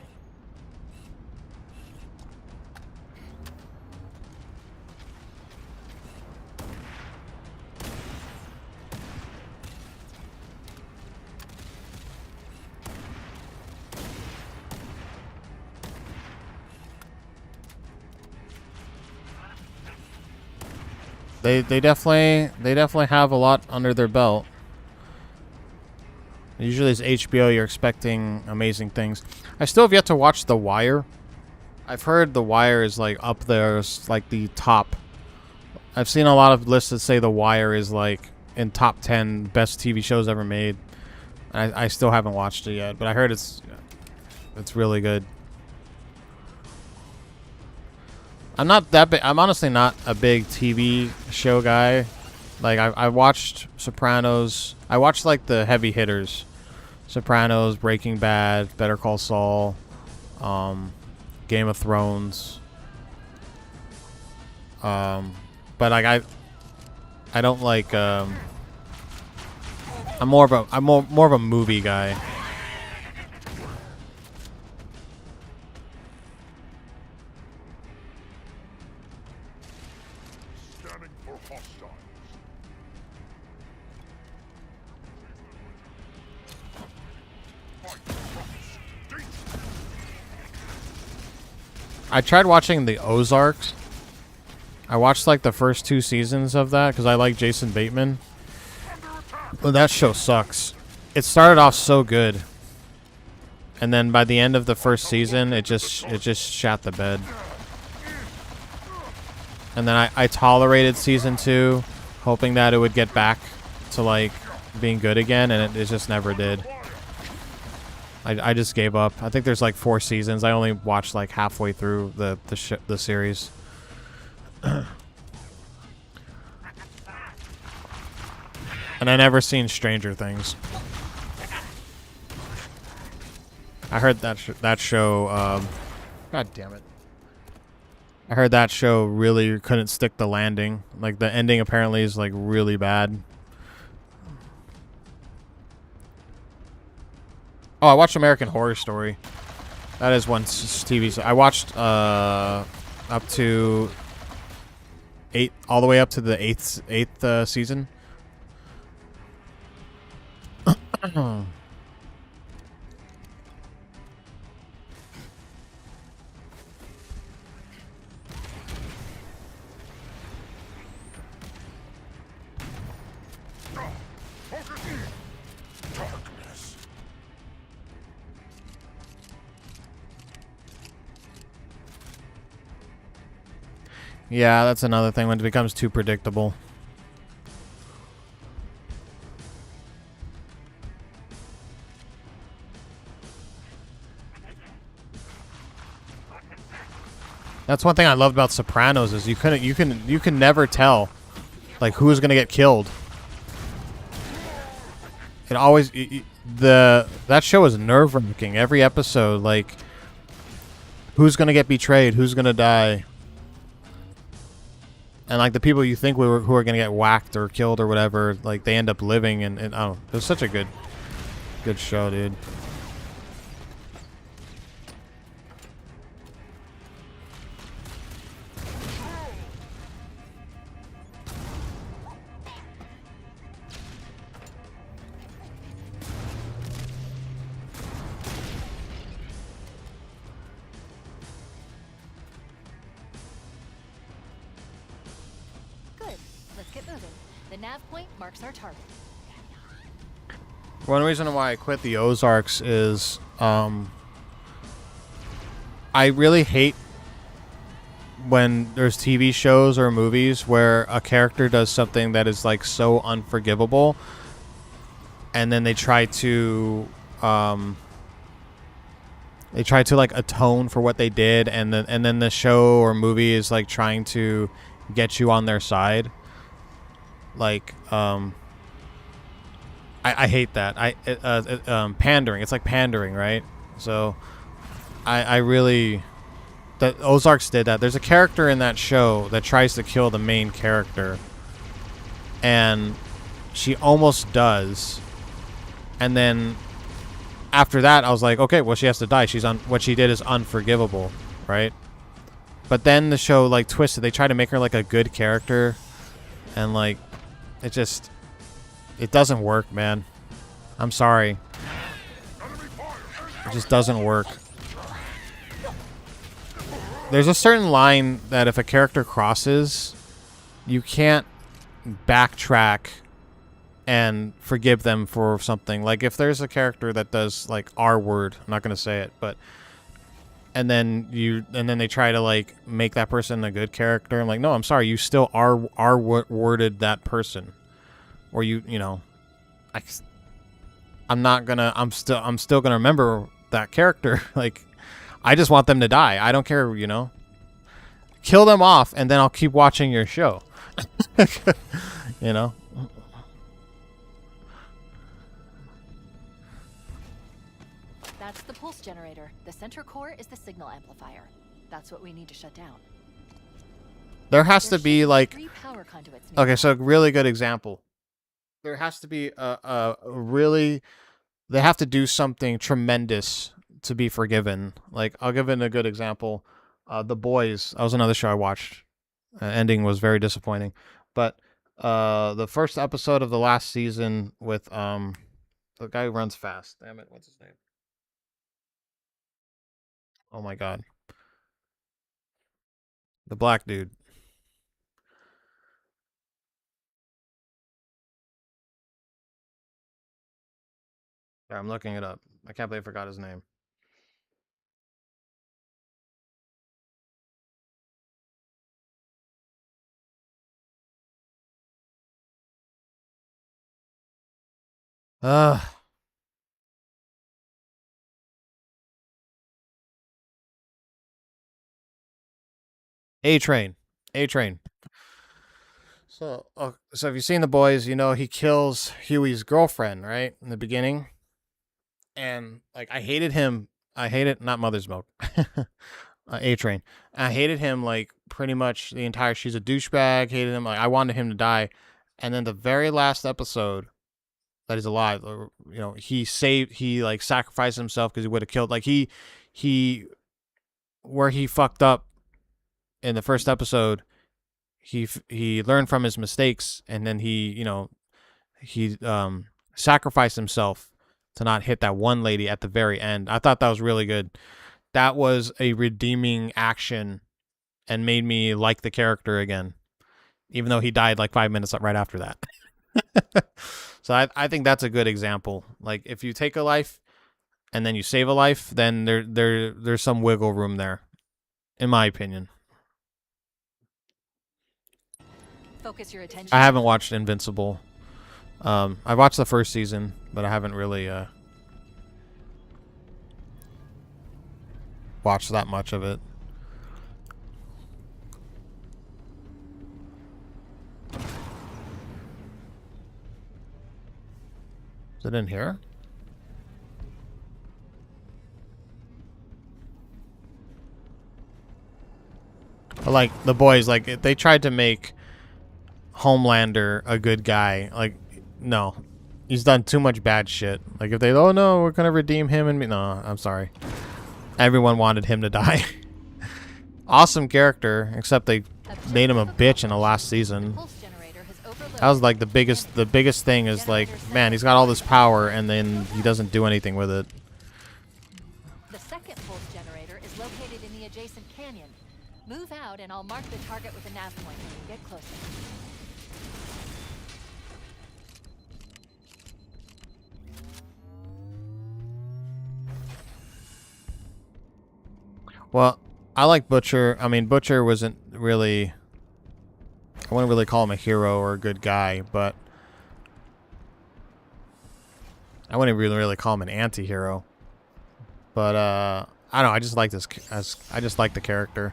They definitely have a lot under their belt. Usually as HBO you're expecting amazing things. I still have yet to watch The Wire. I've heard The Wire is like up there as like the top. I've seen a lot of lists that say The Wire is like in top 10 best TV shows ever made. I still haven't watched it yet, but I heard it's really good. I'm not that big. I'm honestly not a big TV show guy. Like I watched Sopranos. I watched like the heavy hitters: Sopranos, Breaking Bad, Better Call Saul, Game of Thrones. But like I don't like. I'm more of a movie guy. I tried watching the Ozarks. I watched like the first 2 seasons of that because I like Jason Bateman. But that show sucks. It started off so good, and then by the end of the first season, it just shat the bed. And then I tolerated season 2, hoping that it would get back to like being good again, and it just never did. I just gave up. I think there's like 4 seasons. I only watched like halfway through the series. And I never seen Stranger Things. I heard that show. God damn it! I heard that show really couldn't stick the landing. Like the ending apparently is like really bad. Oh, I watched American Horror Story. That is one TV show. I watched up to 8, all the way up to the 8th season. Yeah, that's another thing when it becomes too predictable. That's one thing I loved about Sopranos is you can never tell like who's gonna get killed. It always that show is nerve-wracking every episode. Like who's gonna get betrayed, who's gonna die, and like the people you think who are gonna get whacked or killed or whatever, like they end up living. And I don't know, it was such a good show, dude.
Good. Let's get moving. The nav point marks our target.
One reason why I quit the Ozarks is I really hate when there's TV shows or movies where a character does something that is like so unforgivable, and then they try to like atone for what they did, and then the show or movie is like trying to get you on their side. Like I hate that. Pandering. It's like pandering, right? So I really, that Ozarks did that. There's a character in that show that tries to kill the main character, and she almost does. And then after that, I was like, okay, well, she has to die. What she did is unforgivable, right? But then the show like twisted. They try to make her like a good character, and like it doesn't work, man. I'm sorry. It just doesn't work. There's a certain line that if a character crosses, you can't backtrack and forgive them for something. Like if there's a character that does like R word, I'm not gonna say it, but and then they try to like make that person a good character. I'm like, no, I'm sorry, you still R worded that person, or you know, I'm still gonna remember that character. Like, I just want them to die. I don't care, you know. Kill them off, and then I'll keep watching your show. You know.
That's the pulse generator. The center core is the signal amplifier. That's what we need to shut down.
There has to be like,
3 power conduits
okay, so really good example. There has to be a really, they have to do something tremendous to be forgiven. Like, I'll give it a good example. The Boys. That was another show I watched. Ending was very disappointing. But the first episode of the last season with the guy who runs fast. Damn it, what's his name? Oh my god. The black dude. Yeah, I'm looking it up. I can't believe I forgot his name. Uh A-Train. A-Train. So if you've seen The Boys, you know he kills Huey's girlfriend, right? In the beginning. And like I hated him. I hated not Mother's Milk. A-Train. I hated him like pretty much the entire she's a douchebag, hated him, like I wanted him to die. And then the very last episode that he's alive, or you know, he like sacrificed himself because he would have killed like he where he fucked up in the first episode, he learned from his mistakes, and then he sacrificed himself to not hit that one lady at the very end. I thought that was really good. That was a redeeming action and made me like the character again, even though he died like 5 minutes right after that. So I think that's a good example. Like if you take a life and then you save a life, then there's some wiggle room there, in my opinion.
Focus your attention.
I haven't watched Invincible. I watched the first season, but I haven't really watched that much of it. Is it in here? But like the boys, like they tried to make Homelander a good guy. Like, no, he's done too much bad shit. Like if they, oh no, we're gonna redeem him and me. No, I'm sorry. Everyone wanted him to die. Awesome character, except they made him a bitch in the last season. That was like the biggest thing is like, man, he's got all this power and then he doesn't do anything with it.
The second pulse generator is located in the adjacent canyon. Move out and I'll mark the target with a nav point when you get closer.
Well, I like Butcher. I mean, Butcher wasn't really, I wouldn't really call him a hero or a good guy, but I wouldn't really call him an anti-hero. But I don't know, I just like this, I just like the character.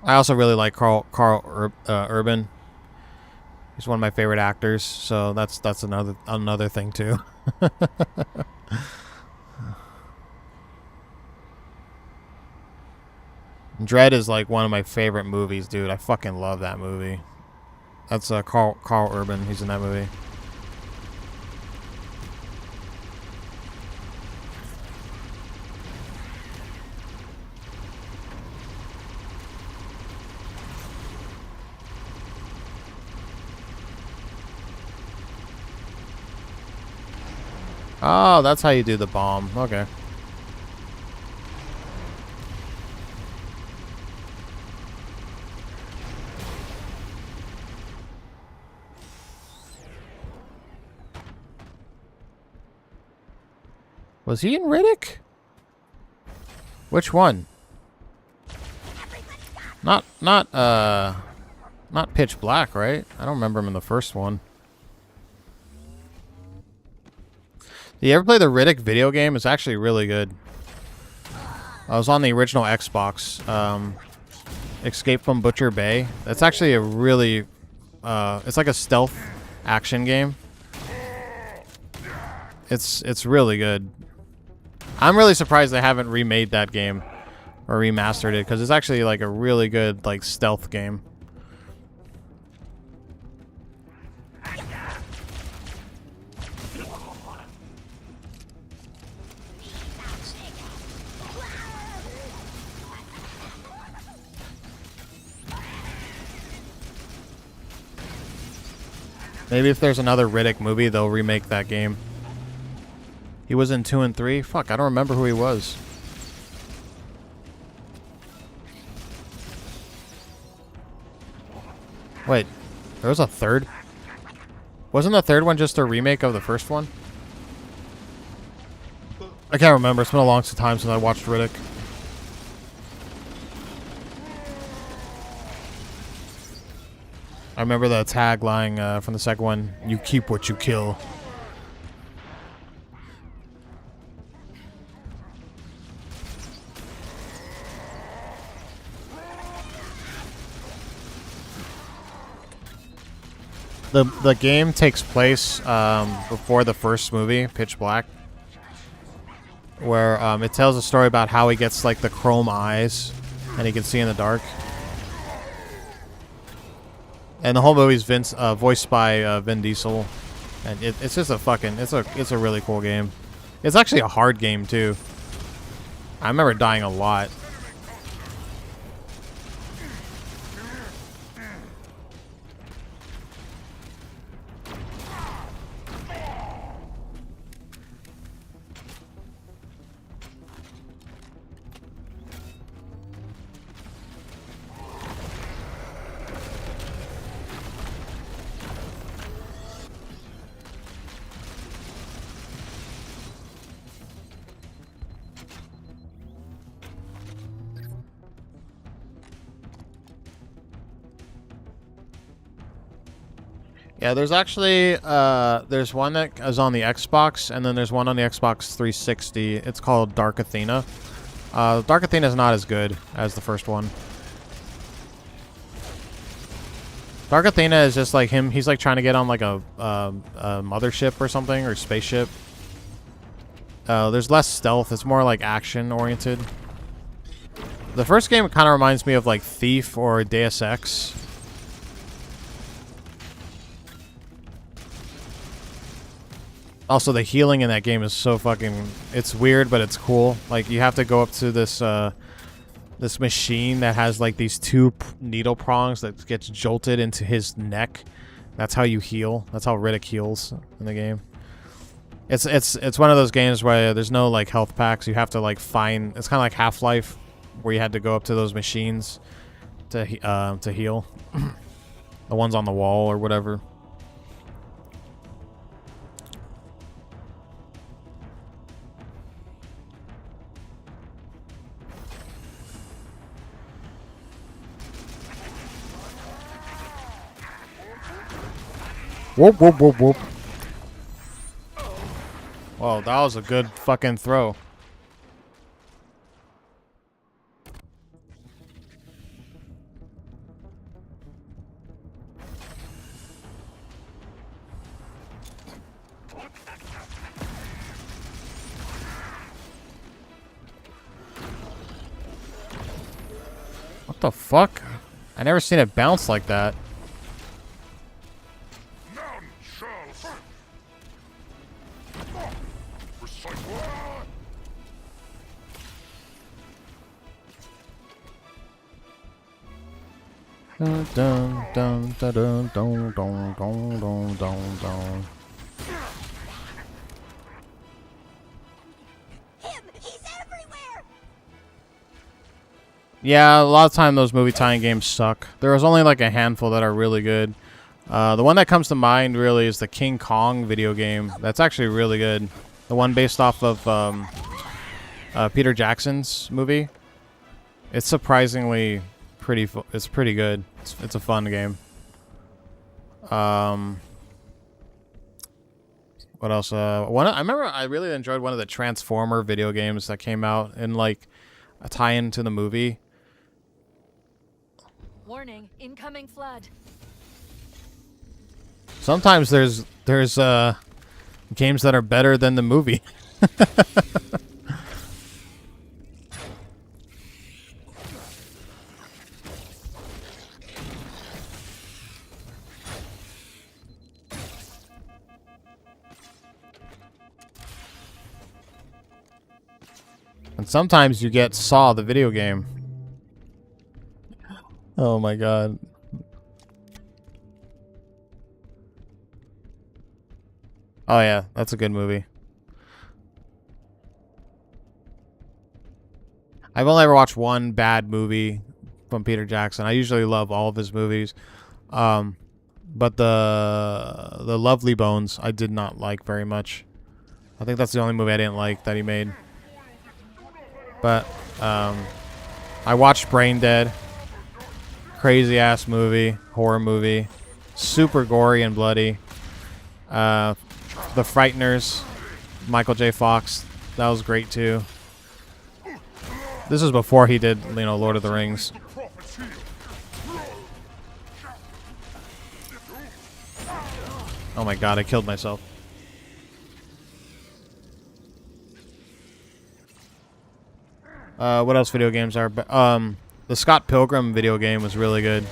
I also really like Carl Urban. He's one of my favorite actors, so that's another thing too. Dredd is like one of my favorite movies, dude. I fucking love that movie. That's Carl Urban. He's in that movie. Oh, that's how you do the bomb. Okay. Was he in Riddick? Which one? Not Pitch Black, right? I don't remember him in the first one. Do you ever play the Riddick video game? It's actually really good. I was on the original Xbox. Escape from Butcher Bay. That's actually a really... it's like a stealth action game. It's really good. I'm really surprised they haven't remade that game. Or remastered it. Because it's actually like a really good like stealth game. Maybe if there's another Riddick movie, they'll remake that game. He was in 2 and 3? Fuck, I don't remember who he was. Wait, there was a third? Wasn't the third one just a remake of the first one? I can't remember. It's been a long time since I watched Riddick. I remember the tagline from the second one, "You keep what you kill." The game takes place before the first movie, Pitch Black, where it tells a story about how he gets like the chrome eyes and he can see in the dark. And the whole movie's voiced by Vin Diesel, and it's just a fucking it's a really cool game. It's actually a hard game too. I remember dying a lot. Yeah, there's actually there's one that is on the Xbox, and then there's one on the Xbox 360. It's called Dark Athena. Dark Athena is not as good as the first one. Dark Athena is just like him. He's like trying to get on like a mothership or something, or spaceship. There's less stealth. It's more like action oriented. The first game kind of reminds me of like Thief or Deus Ex. Also, the healing in that game is so fucking... It's weird, but it's cool. Like, you have to go up to this this machine that has like these two needle prongs that gets jolted into his neck. That's how you heal. That's how Riddick heals in the game. It's one of those games where there's no like health packs. You have to like find... It's kind of like Half-Life, where you had to go up to those machines to heal. The ones on the wall or whatever. Whoop, whoop, whoop, whoop. Whoa, that was a good fucking throw. What the fuck? I never seen it bounce like that. Dun dun dun dun dun dun dun dun dun dun.
He's everywhere!
Yeah, a lot of time those movie tie-in games suck. There was only like a handful that are really good. The one that comes to mind really is the King Kong video game. That's actually really good. The one based off of Peter Jackson's movie. It's surprisingly it's pretty good. It's a fun game. What else? I remember I really enjoyed one of the Transformer video games that came out in like a tie-in to the movie.
Warning, incoming flood.
Sometimes there's games that are better than the movie. And sometimes you get Saw the video game. Oh my god. Oh yeah, that's a good movie. I've only ever watched one bad movie from Peter Jackson. I usually love all of his movies. But the Lovely Bones I did not like very much. I think that's the only movie I didn't like that he made. But I watched Brain Dead. Crazy ass movie, horror movie, super gory and bloody. The Frighteners, Michael J. Fox, that was great too. This is before he did, you know, Lord of the Rings. Oh my god, I killed myself. What else video games are? The Scott Pilgrim video game was really good.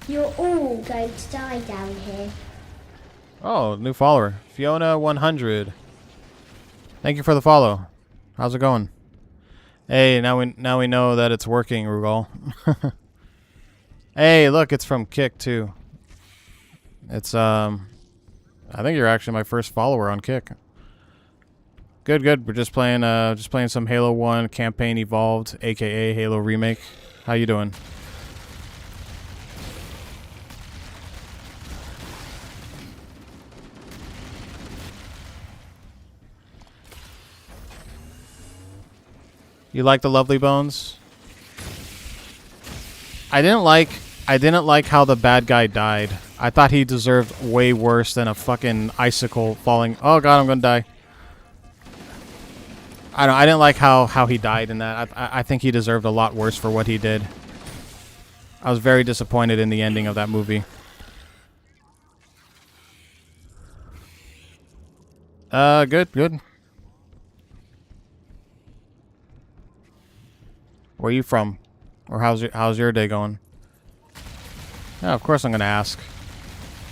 You're all going to die down here.
Oh, new follower. Fiona100. Thank you for the follow. How's it going? Hey, now we know that it's working, Rugal. Hey, look, it's from Kick too. It's I think you're actually my first follower on Kick. Good, good. We're just playing some Halo 1 Campaign Evolved, aka Halo Remake. How you doing? You like the Lovely Bones? I didn't like how the bad guy died. I thought he deserved way worse than a fucking icicle falling. Oh god, I'm gonna die. I didn't like how he died in that. I think he deserved a lot worse for what he did. I was very disappointed in the ending of that movie. Good, good. Where you from? Or how's your day going? Yeah, of course I'm gonna ask.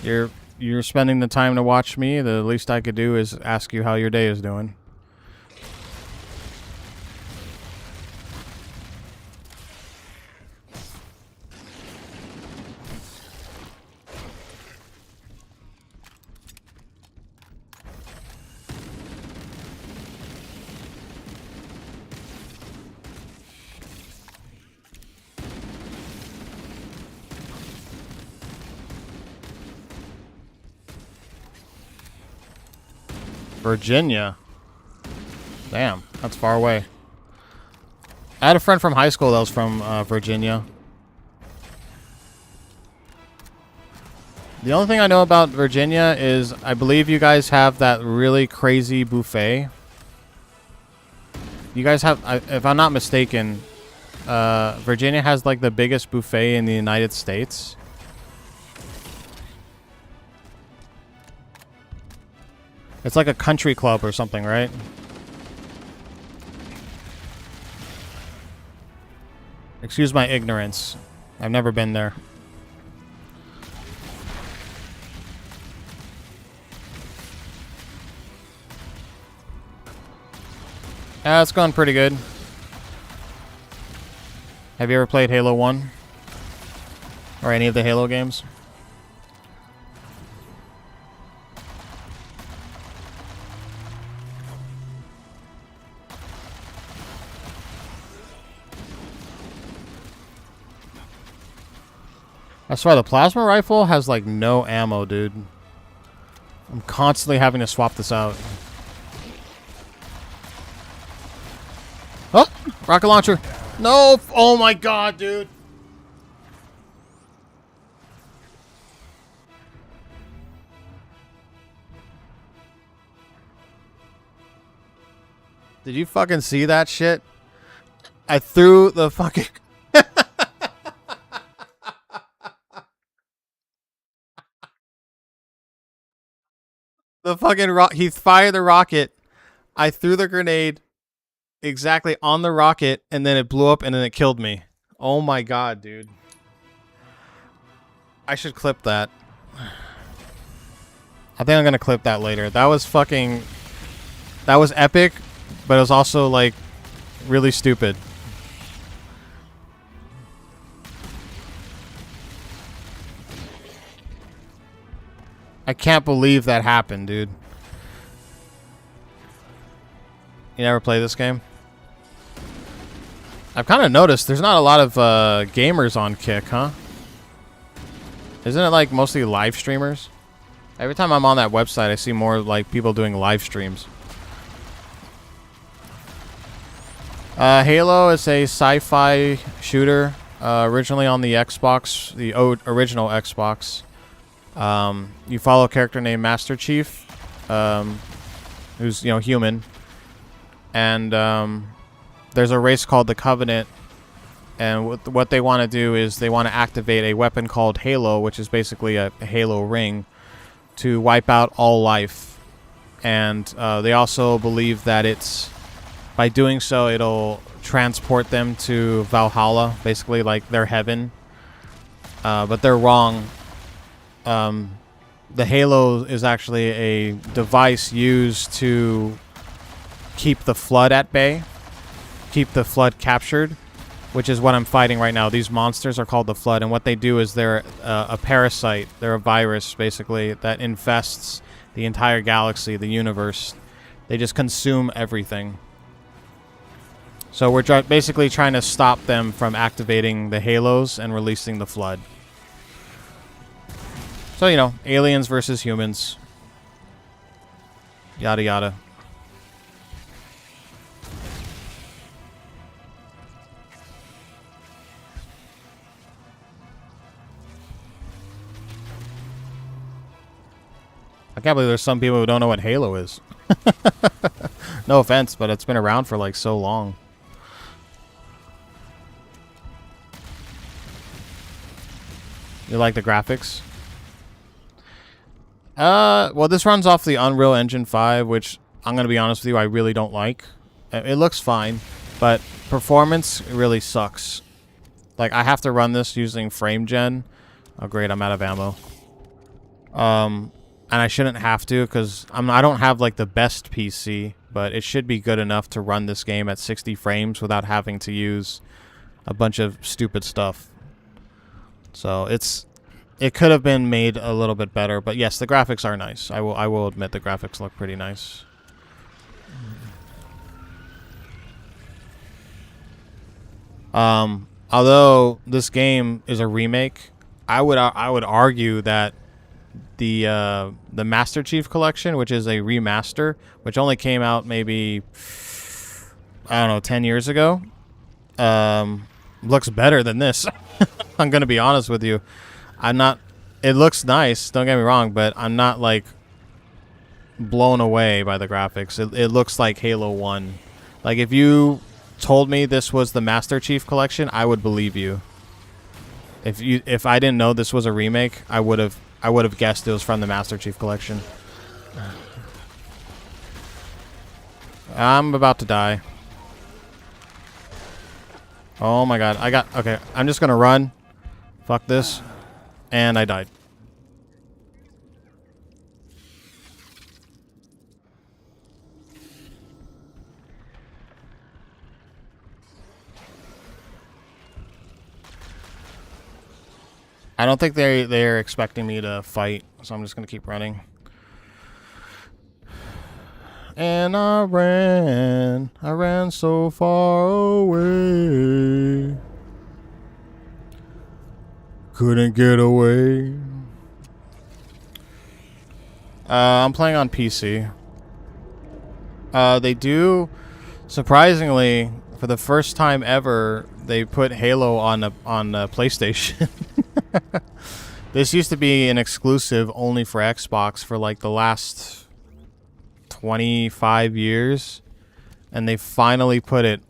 You're spending the time to watch me. The least I could do is ask you how your day is doing. Virginia. Damn, that's far away. I had a friend from high school that was from Virginia. The only thing I know about Virginia is I believe you guys have that really crazy buffet. You guys have, if I'm not mistaken, Virginia has like the biggest buffet in the United States. It's like a country club or something, right? Excuse my ignorance. I've never been there. Yeah, it's gone pretty good. Have you ever played Halo 1? Or any of the Halo games? I swear, the plasma rifle has, like, no ammo, dude. I'm constantly having to swap this out. Oh! Rocket launcher! No! Oh my god, dude! Did you fucking see that shit? I threw the fucking... The fucking he fired the rocket. I threw the grenade exactly on the rocket, and then it blew up, and then it killed me. Oh my god, dude. I should clip that. I think I'm gonna clip that later. That was fucking... That was epic, but it was also, like, really stupid. I can't believe that happened, dude. You never play this game? I've kind of noticed there's not a lot of gamers on Kick, huh? Isn't it like mostly live streamers? Every time I'm on that website, I see more like people doing live streams. Halo is a sci-fi shooter, originally on the Xbox, the original Xbox. You follow a character named Master Chief, who's, you know, human. And there's a race called the Covenant. And what they want to do is they want to activate a weapon called Halo, which is basically a Halo ring, to wipe out all life. And they also believe that it's, by doing so, it'll transport them to Valhalla, basically like their heaven. But they're wrong. The Halo is actually a device used to keep the Flood at bay, keep the Flood captured, which is what I'm fighting right now. These monsters are called the Flood, and what they do is they're a parasite. They're a virus, basically, that infests the entire galaxy, the universe, They just consume everything. So we're basically trying to stop them from activating the halos and releasing the flood. So, you know, aliens versus humans. Yada yada. I can't believe there's some people who don't know what Halo is. No offense, but it's been around for like so long. You like the graphics? Well, this runs off the Unreal Engine 5, which I'm going to be honest with you, I really don't like. It looks fine, but performance really sucks. Like, I have to run this using FrameGen. Oh, great, I'm out of ammo. And I shouldn't have to because I don't have like the best PC, but it should be good enough to run this game at 60 frames without having to use a bunch of stupid stuff. So it could have been made a little bit better, but yes, the graphics are nice. I will admit the graphics look pretty nice. Although this game is a remake, I would argue that the Master Chief Collection, which is a remaster, which only came out maybe, I don't know, 10 years ago, looks better than this. I'm gonna be honest with you. It looks nice, don't get me wrong, but I'm not like blown away by the graphics. It looks like Halo 1. Like, if you told me this was the Master Chief Collection, I would believe you. If I didn't know this was a remake, I would have guessed it was from the Master Chief Collection. I'm about to die. Oh my god. Okay, I'm just gonna run. Fuck this. And I died. I don't think they're expecting me to fight, so I'm just gonna keep running. And I ran so far away, couldn't get away. I'm playing on PC. They do, surprisingly, for the first time ever, they put Halo on a PlayStation. This used to be an exclusive only for Xbox for like the last 25 years, and they finally put it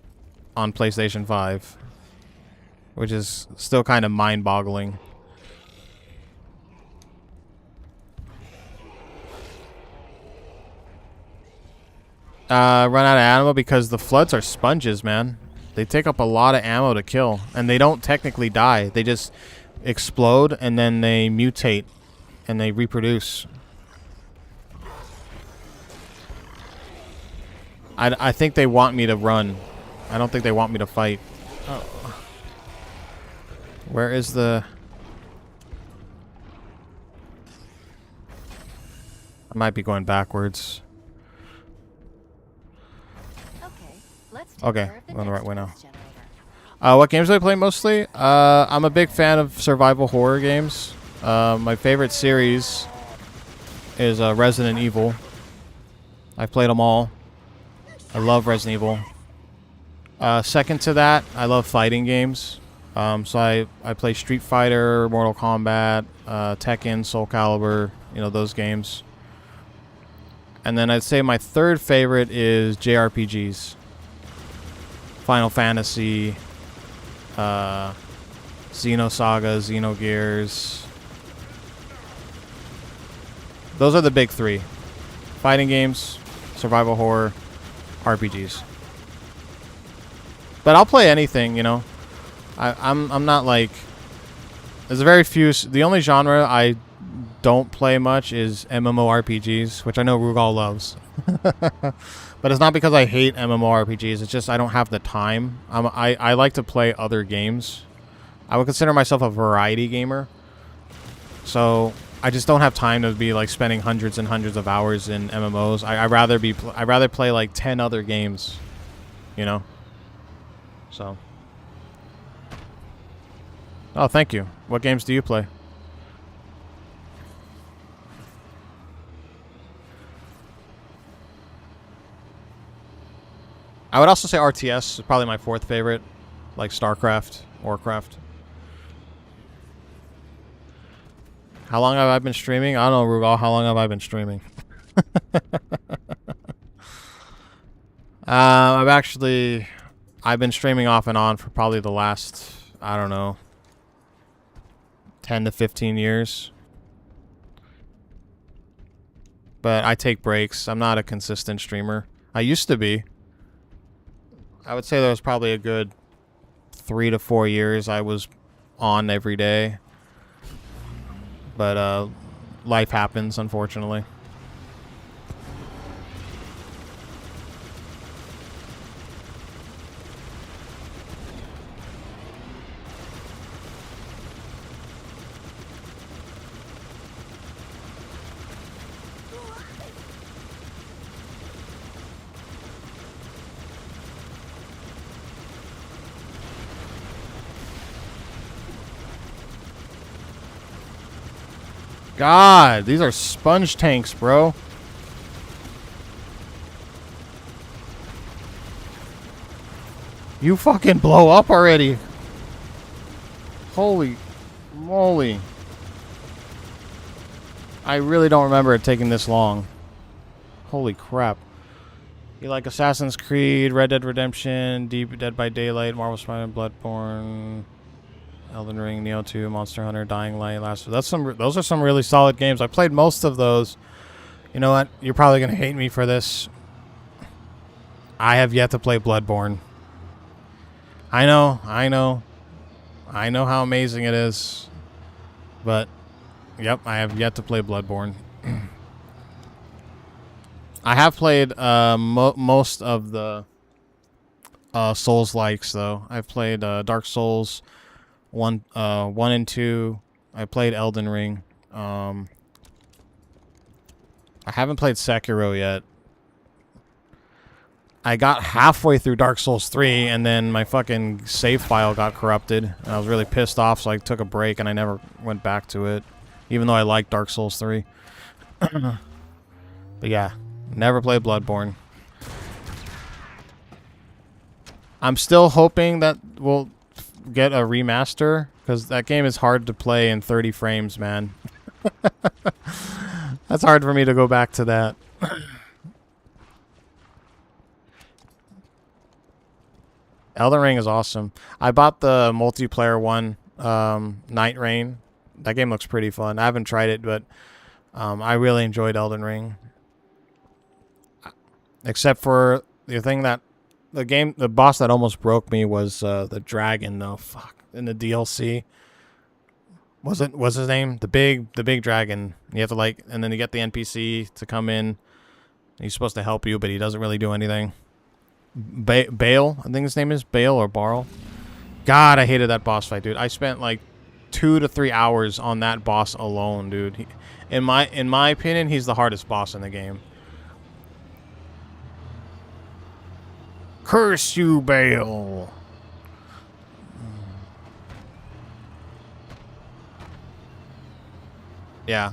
on PlayStation 5, which is still kind of mind-boggling. Run out of ammo because the Floods are sponges, man. They take up a lot of ammo to kill, and they don't technically die. They just explode and then they mutate and they reproduce. I think they want me to run. I don't think they want me to fight. Oh. Where is the... I might be going backwards. Okay, I'm on the right way now. What games do I play mostly? I'm a big fan of survival horror games. My favorite series is Resident Evil. I've played them all. I love Resident Evil. Second to that, I love fighting games. So I play Street Fighter, Mortal Kombat, Tekken, Soul Calibur, you know, those games. And then I'd say my third favorite is JRPGs. Final Fantasy, Xenosaga, Xenogears. Those are the big three. Fighting games, survival horror, RPGs. But I'll play anything, you know. I'm not like... There's very few... The only genre I don't play much is MMORPGs, which I know Rugal loves. But it's not because I hate MMORPGs. It's just I don't have the time. I like to play other games. I would consider myself a variety gamer. So I just don't have time to be like spending hundreds and hundreds of hours in MMOs. I'd rather play like 10 other games, you know. So. Oh, thank you. What games do you play? I would also say RTS is probably my fourth favorite, like StarCraft, Warcraft. How long have I been streaming? I don't know, Rugal. How long have I been streaming? I've been streaming off and on for probably the last, I don't know, 10 to 15 years. But I take breaks. I'm not a consistent streamer. I used to be. I would say there was probably a good 3 to 4 years I was on every day. But life happens, unfortunately. God, these are sponge tanks, bro. You fucking blow up already. Holy moly. I really don't remember it taking this long. Holy crap. You like Assassin's Creed, Red Dead Redemption, Dead by Daylight, Marvel Spider-Man, Bloodborne, Elden Ring, Neo 2, Monster Hunter, Dying Light, those are some really solid games. I played most of those. You know what? You're probably going to hate me for this. I have yet to play Bloodborne. I know how amazing it is. But, yep, I have yet to play Bloodborne. I have played most of the Souls-likes, though. I've played Dark Souls 1 and 2. I played Elden Ring. I haven't played Sekiro yet. I got halfway through Dark Souls 3, and then my fucking save file got corrupted. And I was really pissed off, so I took a break, and I never went back to it. Even though I liked Dark Souls 3. But yeah, never played Bloodborne. I'm still hoping that we'll get a remaster, because that game is hard to play in 30 frames, man. That's hard for me to go back to that. Elden Ring is awesome. I bought the multiplayer one, Night Rain. That game looks pretty fun. I haven't tried it, but I really enjoyed Elden Ring. Except for the thing that the boss that almost broke me was the dragon, though. Fuck. In the DLC. What's his name? The big dragon. You have to and then you get the NPC to come in. He's supposed to help you, but he doesn't really do anything. Bale, I think his name is Bale or Barl. God, I hated that boss fight, dude. I spent like 2 to 3 hours on that boss alone, dude. In my opinion, he's the hardest boss in the game. Curse you, Bale. Yeah.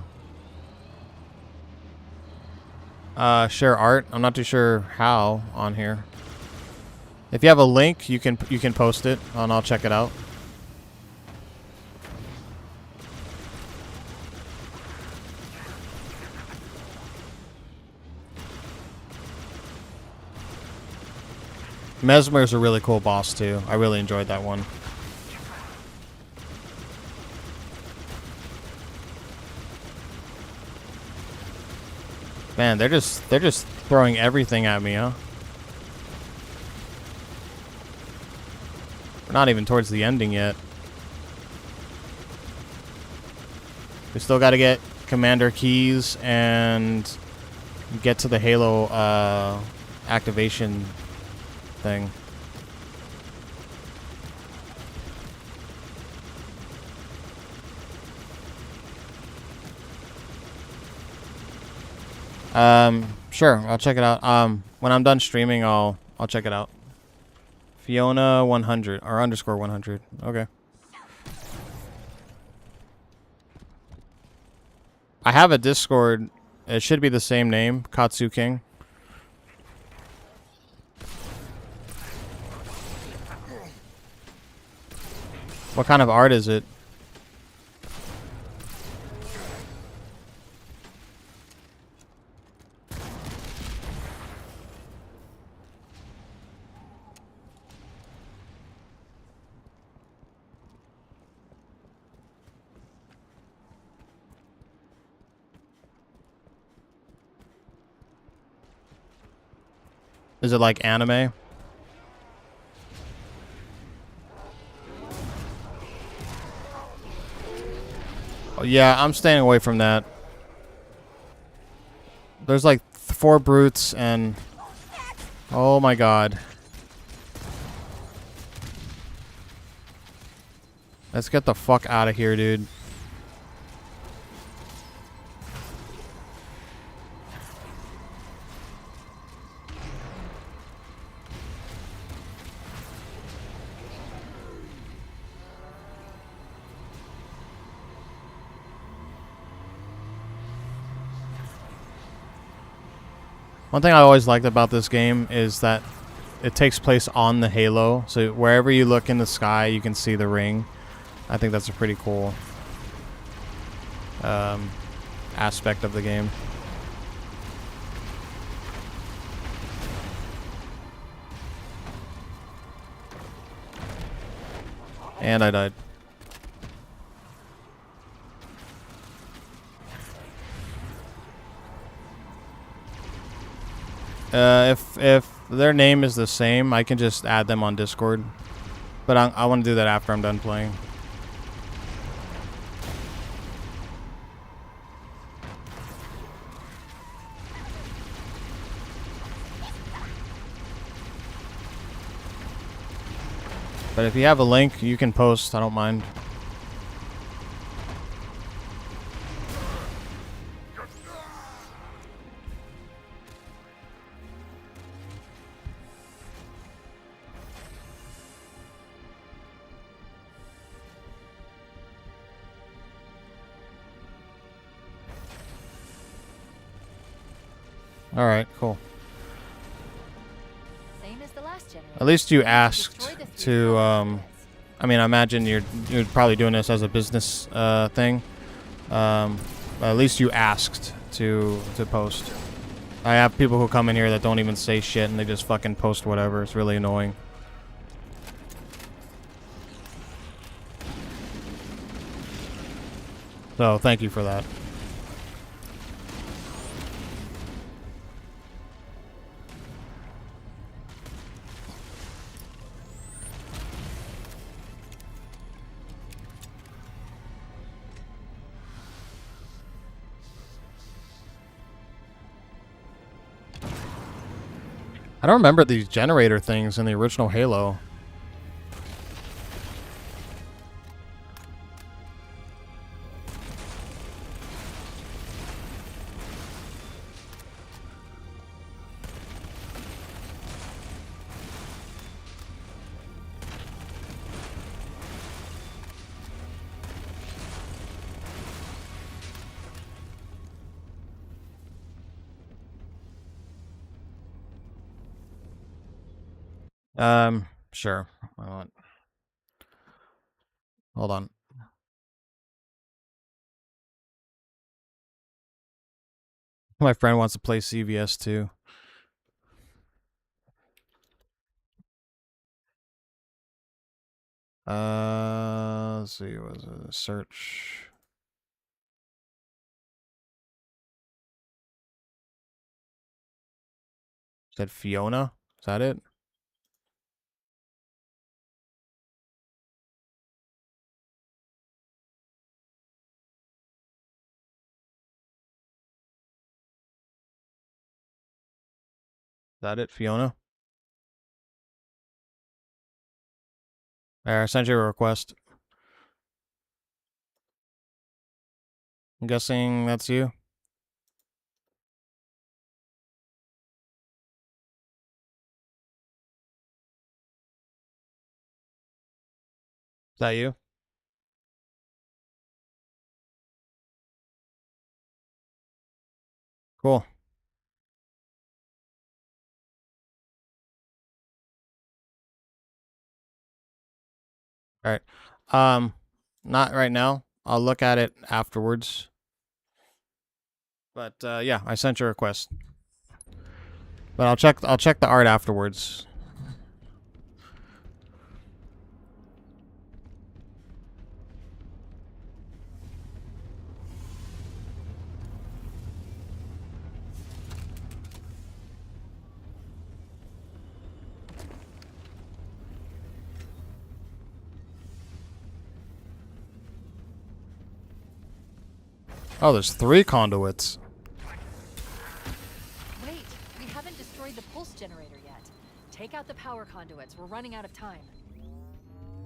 Share art. I'm not too sure how on here. If you have a link, you can post it, and I'll check it out. Mesmer is a really cool boss too. I really enjoyed that one. Man, they're just throwing everything at me, huh? We're not even towards the ending yet. We still got to get Commander Keys and get to the Halo activation thing. Sure, I'll check it out. When I'm done streaming, I'll check it out. Fiona 100 or underscore 100. Okay. I have a Discord. It should be the same name, Katsu King. What kind of art is it? Is it like anime? Oh, yeah, I'm staying away from that. There's like 4 brutes and... Oh my god. Let's get the fuck out of here, dude. One thing I always liked about this game is that it takes place on the Halo, so wherever you look in the sky, you can see the ring. I think that's a pretty cool aspect of the game. And I died. If their name is the same, I can just add them on Discord. But I want to do that after I'm done playing. But if you have a link, you can post. I don't mind. All right, cool.
Same as the last generation.
At least you
Destroy
asked
the 3
to. I mean, I imagine you're probably doing this as a business thing. At least you asked to post. I have people who come in here that don't even say shit and they just fucking post whatever. It's really annoying. So thank you for that. I don't remember these generator things in the original Halo. Sure. I want. Hold on. My friend wants to play CVS too. Let's see. What was it? Search. Is that Fiona? Is that it? Is that it, Fiona? There, I sent you a request. I'm guessing that's you. that you? Cool. All right. Not right now. I'll look at it afterwards. But yeah, I sent your request. But I'll check the art afterwards. Oh, there's 3 conduits.
Wait, we haven't destroyed the pulse generator yet. Take out the power conduits. We're running out of time.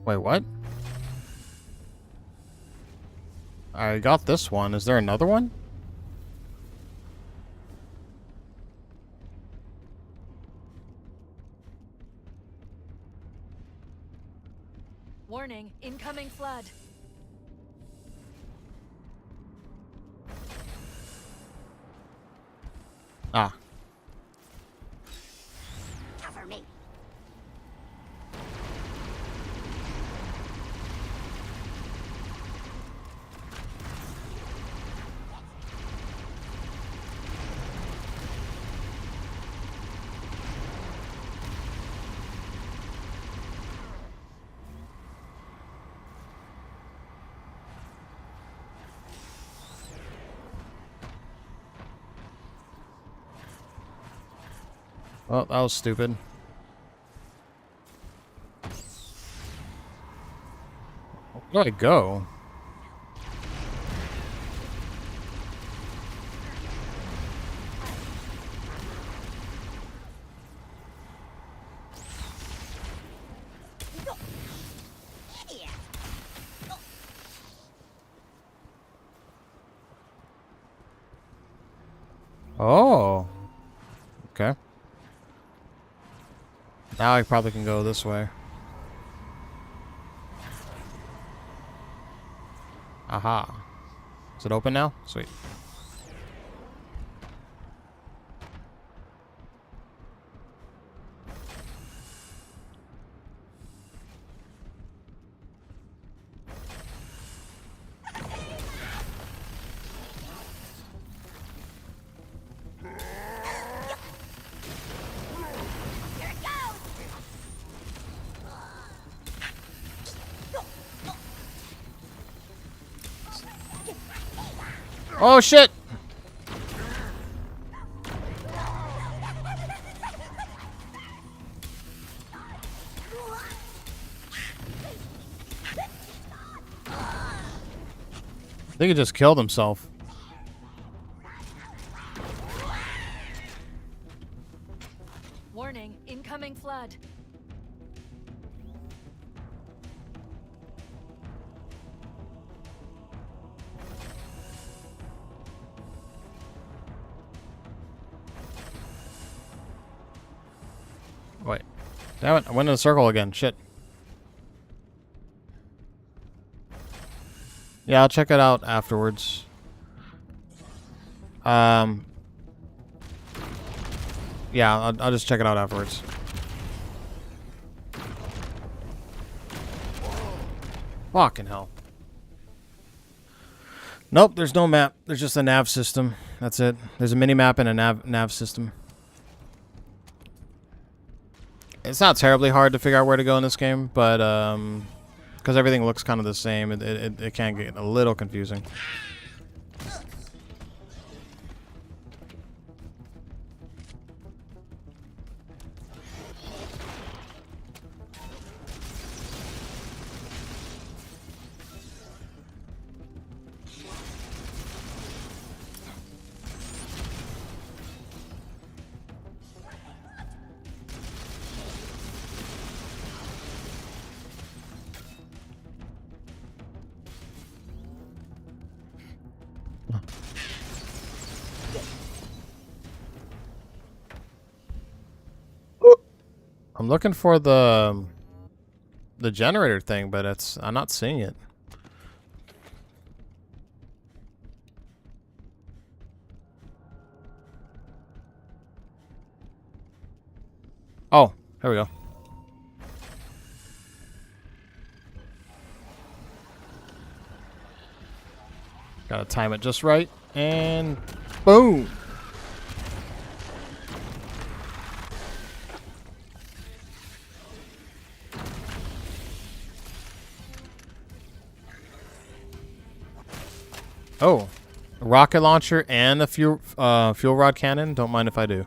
Wait, what? I got this one. Is there another one?
Warning, incoming flood.
Ah.
Cover me.
Well, that was stupid. Where do I go?
Idiot.
Oh. Okay. Now I probably can go this way. Aha. Is it open now? Sweet.
Here it goes.
Oh shit! I think he just killed himself.
Warning, incoming flood.
Wait. Damn it, I went in a circle again. Shit. Yeah, I'll check it out afterwards. Yeah, I'll just check it out afterwards. Fucking hell. Nope, there's no map. There's just a nav system. That's it. There's a mini map and a nav system. It's not terribly hard to figure out where to go in this game, but because everything looks kind of the same, it can get a little confusing. I'm looking for the the generator thing, but I'm not seeing it. Oh, here we go. Gotta time it just right, and boom. Oh, a rocket launcher and a fuel rod cannon. Don't mind if I do.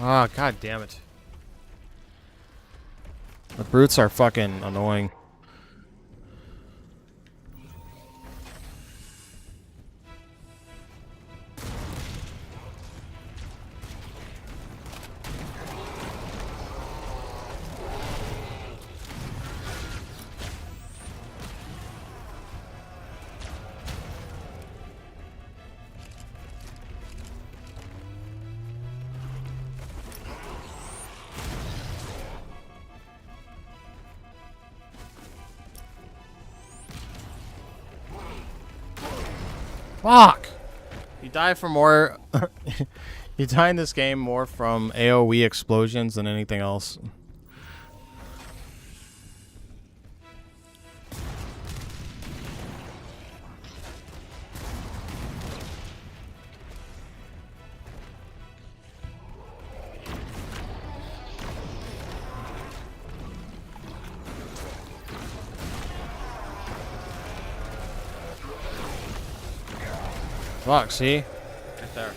Ah, god damn it. The brutes are fucking annoying. Fuck! You die from more... you die in this game more from AoE explosions than anything else. Fuck, see? Right there.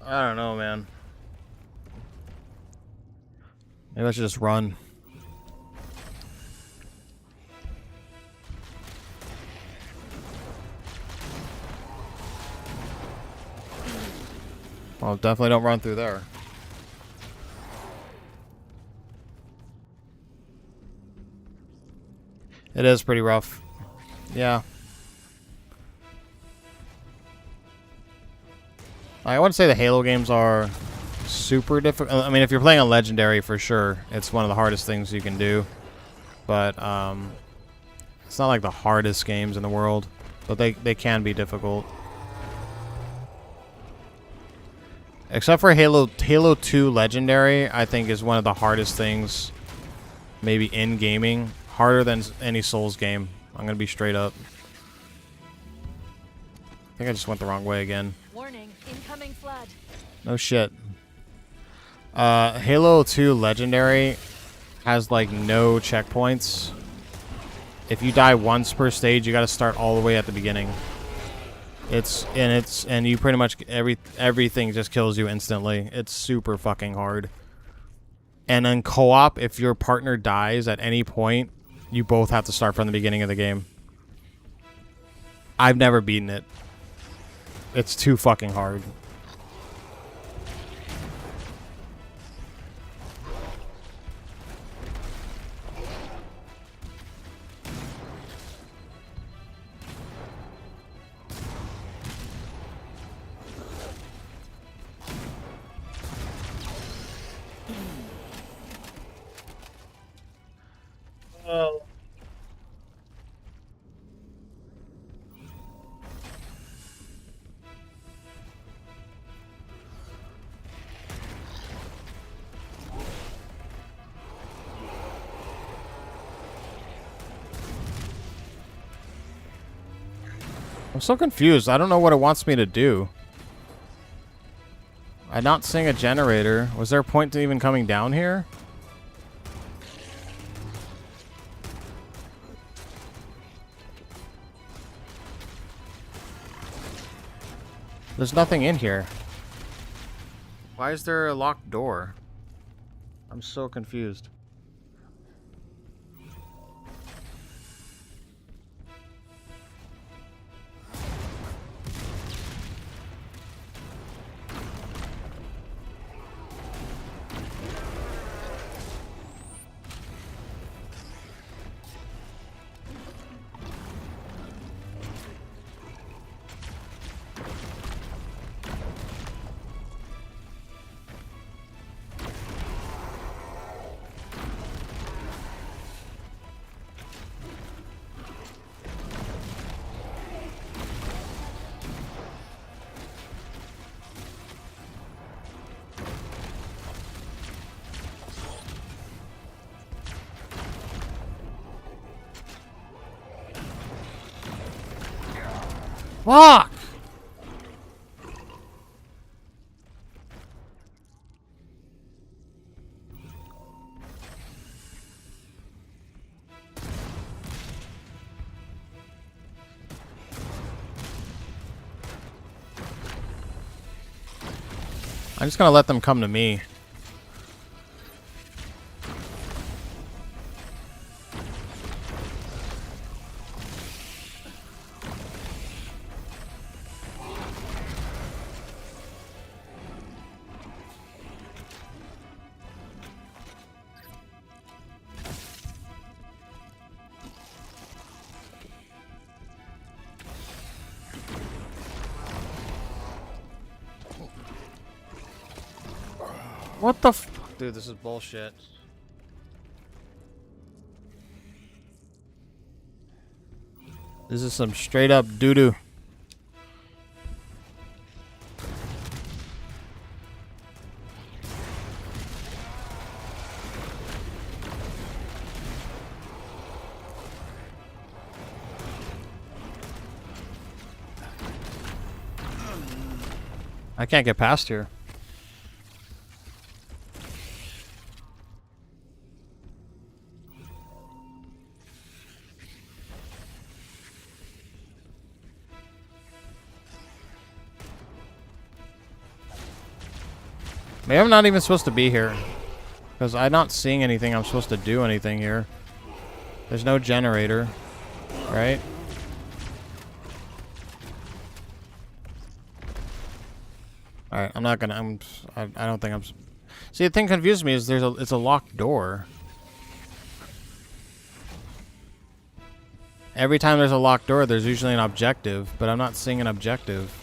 I don't know, man. Maybe I should just run. Well, definitely don't run through there. It is pretty rough. Yeah. I wouldn't say the Halo games are super difficult. I mean, if you're playing a Legendary, for sure, it's one of the hardest things you can do. But it's not like the hardest games in the world. But they can be difficult. Except for Halo 2 Legendary, I think is one of the hardest things maybe in gaming. Harder than any Souls game. I'm going to be straight up. I think I just went the wrong way again.
Warning, incoming flood.
No shit. Halo 2 Legendary has like no checkpoints. If you die once per stage, you got to start all the way at the beginning. And you pretty much everything just kills you instantly. It's super fucking hard. And then co-op, if your partner dies at any point, you both have to start from the beginning of the game. I've never beaten it. It's too fucking hard. I'm so confused. I don't know what it wants me to do. I'm not seeing a generator. Was there a point to even coming down here? There's nothing in here. Why is there a locked door? I'm so confused. Fuck! I'm just gonna let them come to me. What the f- Dude, this is bullshit. This is some straight up doo-doo. I can't get past here. Maybe I'm not even supposed to be here. Because I'm not seeing anything I'm supposed to do anything here. There's no generator. Right? Alright, I'm not gonna... I don't think I'm... See, the thing confused me is it's a locked door. Every time there's a locked door, there's usually an objective. But I'm not seeing an objective.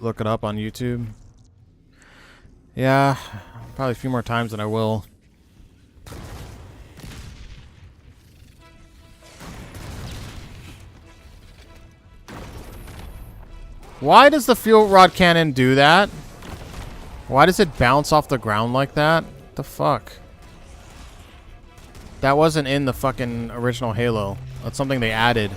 Look it up on YouTube. Yeah, probably a few more times than I will. Why does the fuel rod cannon do that? Why does it bounce off the ground like that? What the fuck? That wasn't in the fucking original Halo. That's something they added.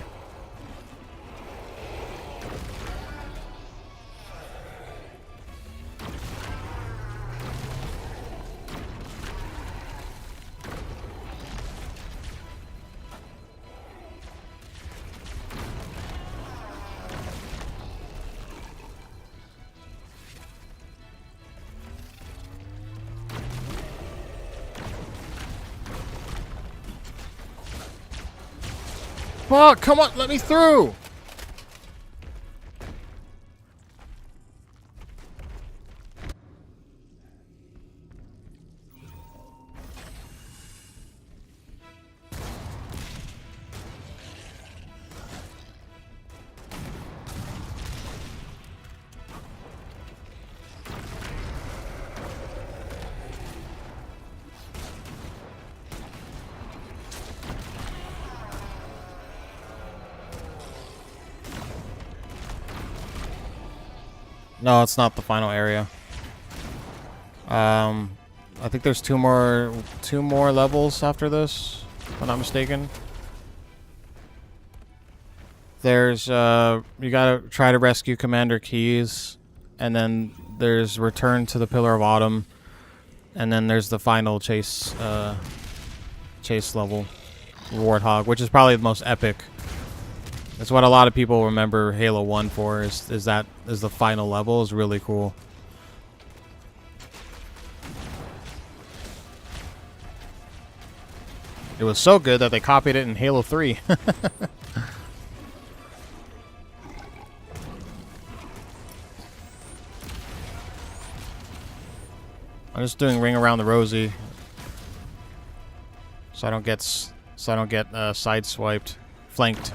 Fuck, come on, let me through! No, it's not the final area. I think there's two more levels after this, if I'm not mistaken. There's you gotta try to rescue Commander Keyes, and then there's Return to the Pillar of Autumn, and then there's the final chase level, Warthog, which is probably the most epic That's what a lot of people remember Halo 1 for, is the final level is really cool. It was so good that they copied it in Halo 3. I'm just doing Ring Around the Rosie, so I don't get sideswiped, flanked.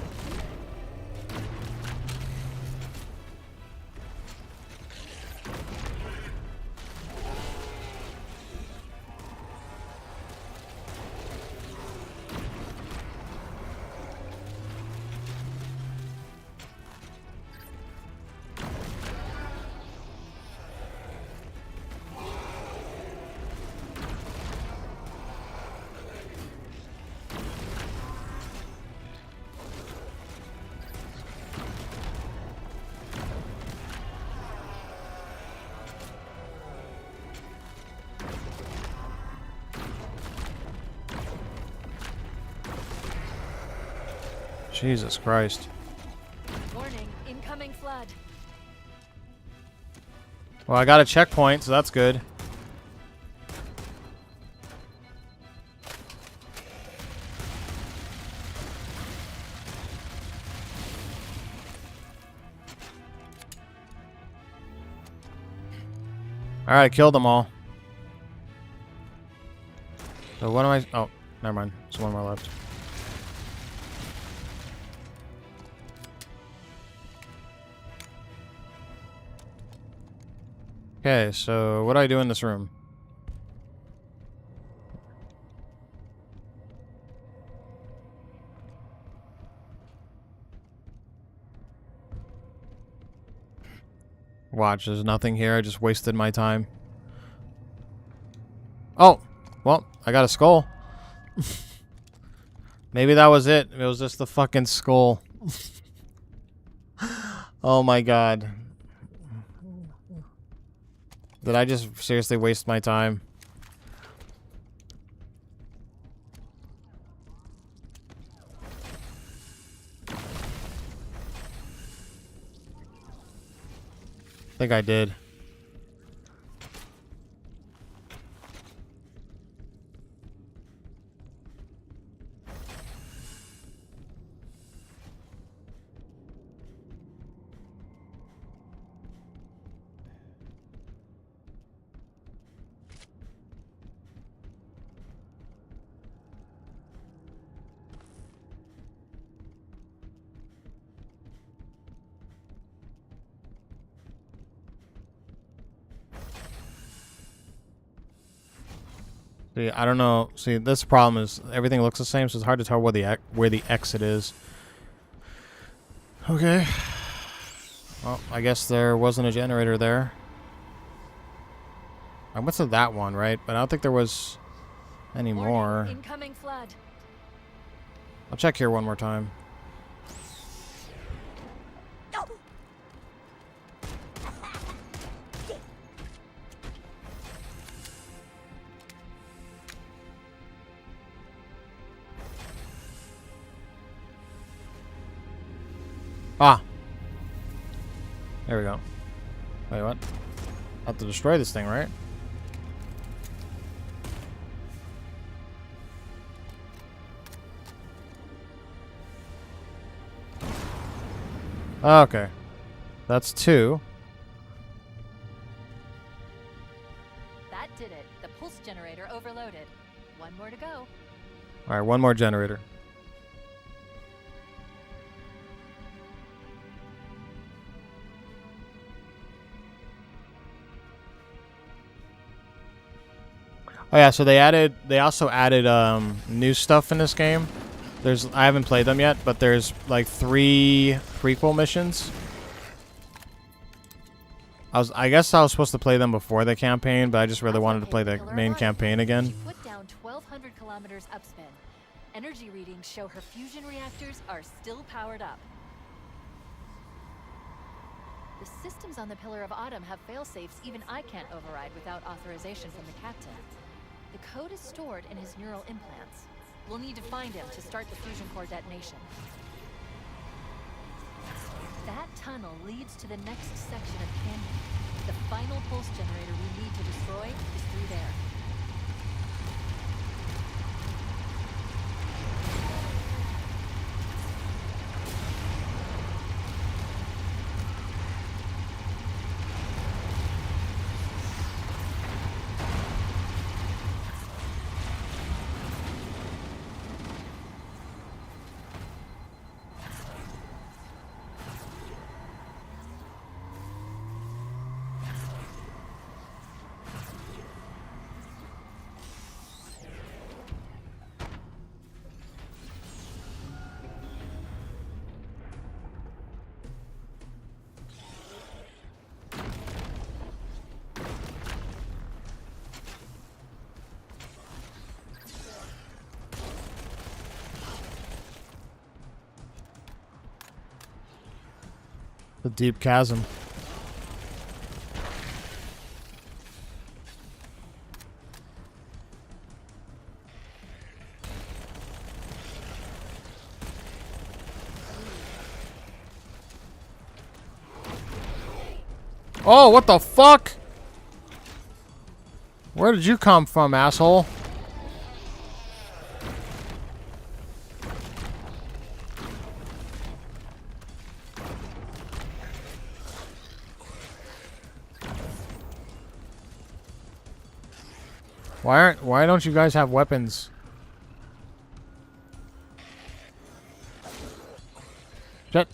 Jesus Christ.
Warning, incoming flood.
Well, I got a checkpoint, so that's good. Alright, killed them all. So what am I... Oh, never mind. There's one more left. Okay, so what do I do in this room? Watch, there's nothing here. I just wasted my time. Oh, well, I got a skull. Maybe that was it. It was just the fucking skull. Oh my god. Did I just seriously waste my time? I think I did. See, I don't know. See, this problem is everything looks the same, so it's hard to tell where the exit is. Okay. Well, I guess there wasn't a generator there. I went to that one, right? But I don't think there was any more.
Warning, incoming flood.
I'll check here one more time. Ah. There we go. Wait, what? I have to destroy this thing, right? Okay. That's 2.
That did it. The pulse generator overloaded. One more to go.
Alright, one more generator. Oh yeah, so they also added new stuff in this game. I haven't played them yet, but there's like 3 prequel missions. I guess I was supposed to play them before the campaign, but I just really wanted to play the main campaign again.
Put down 1,200 kilometers upspin. Energy readings show her fusion reactors are still powered up. The systems on the Pillar of Autumn have fail-safes even I can't override without authorization from the captain. The code is stored in his neural implants. We'll need to find him to start the fusion core detonation. That tunnel leads to the next section of canyon. The final pulse generator we need to destroy is through there.
The deep chasm. Oh, what the fuck? Where did you come from, asshole? Why don't you guys have weapons? Shit.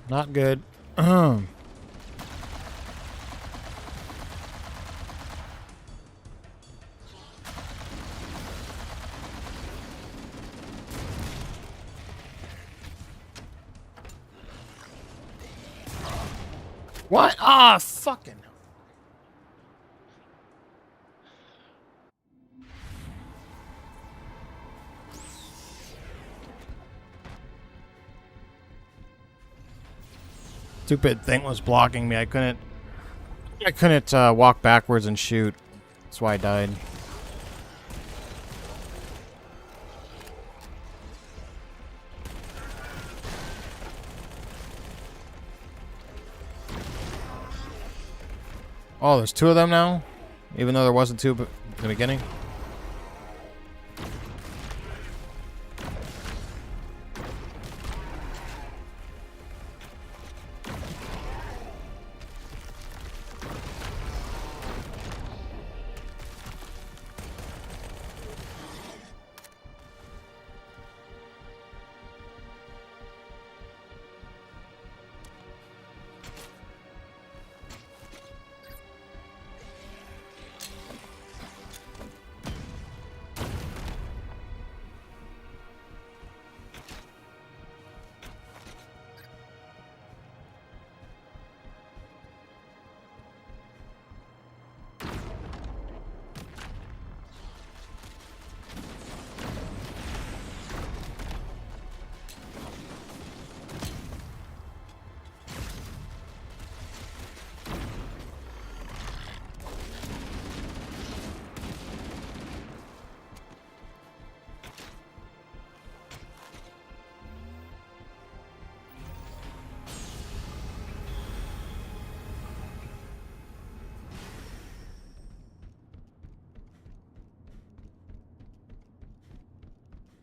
Not good. What? Ah, fucking. Stupid thing was blocking me. I couldn't walk backwards and shoot. That's why I died. Oh, there's two of them now? Even though there wasn't two in the beginning?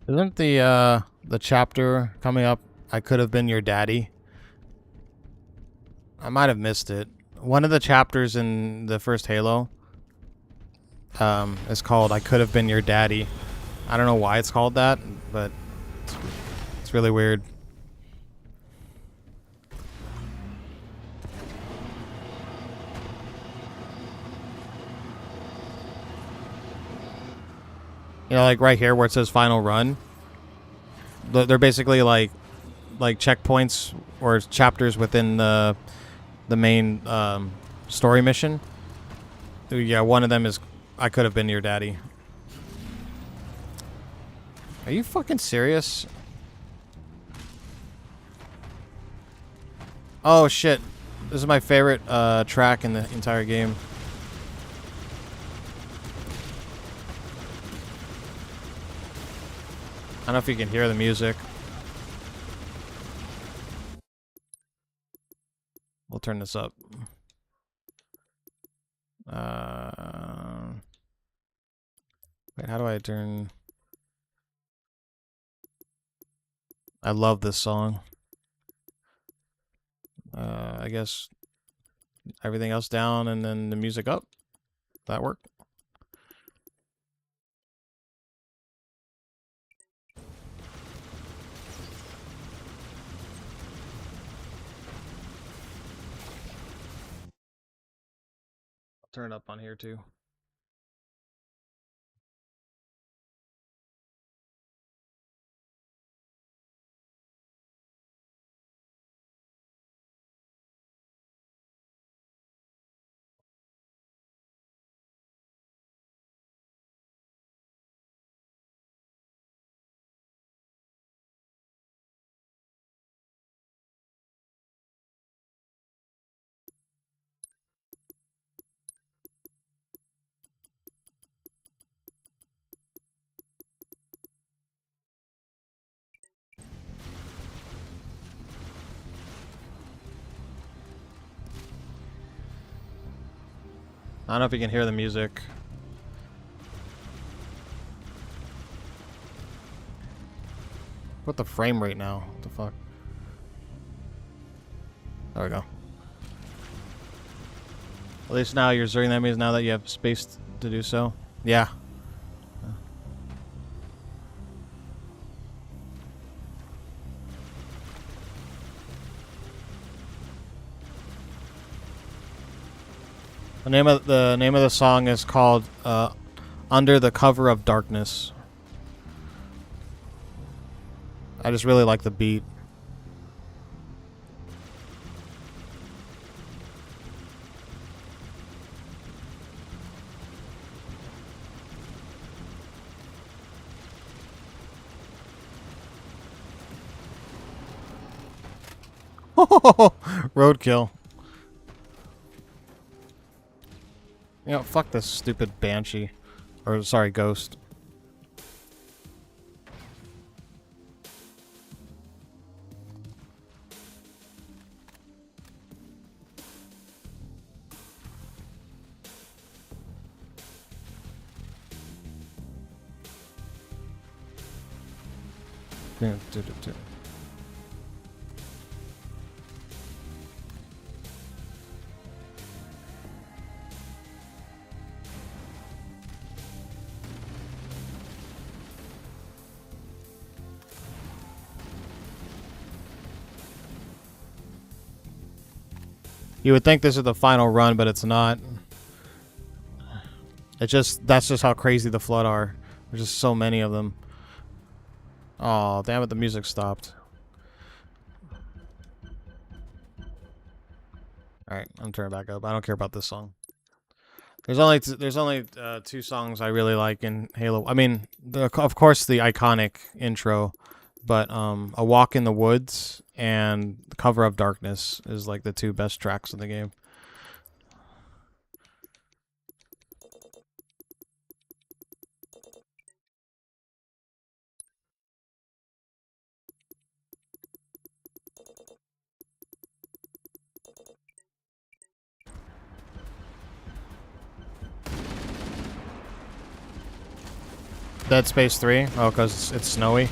Isn't the chapter coming up, I Could Have Been Your Daddy? I might have missed it. One of the chapters in the first Halo is called I Could Have Been Your Daddy. I don't know why it's called that, but it's really weird. You know, like right here where it says final run. They're basically like checkpoints or chapters within the main story mission. Yeah, one of them is I Could Have Been Your Daddy. Are you fucking serious? Oh shit. This is my favorite track in the entire game. I don't know if you can hear the music. We'll turn this up. Wait, how do I turn... I love this song. I guess everything else down and then the music up. That work? I'll turn it up on here too. I don't know if you can hear the music. What the frame rate now? What the fuck? There we go. At least now you're zerring. That means now that you have space to do so. Yeah. The name of the song is called "Under the Cover of Darkness." I just really like the beat. Roadkill. You know, fuck this stupid banshee. Or, sorry, ghost. Yeah, do. You would think this is the final run, but it's not. That's just how crazy the Flood are. There's just so many of them. Oh, damn it, the music stopped. Alright, I'm turning back up. I don't care about this song. There's only two songs I really like in Halo. I mean, of course the iconic intro, but A Walk in the Woods and Cover of Darkness is like the two best tracks in the game. Dead Space 3? Oh, because it's snowy?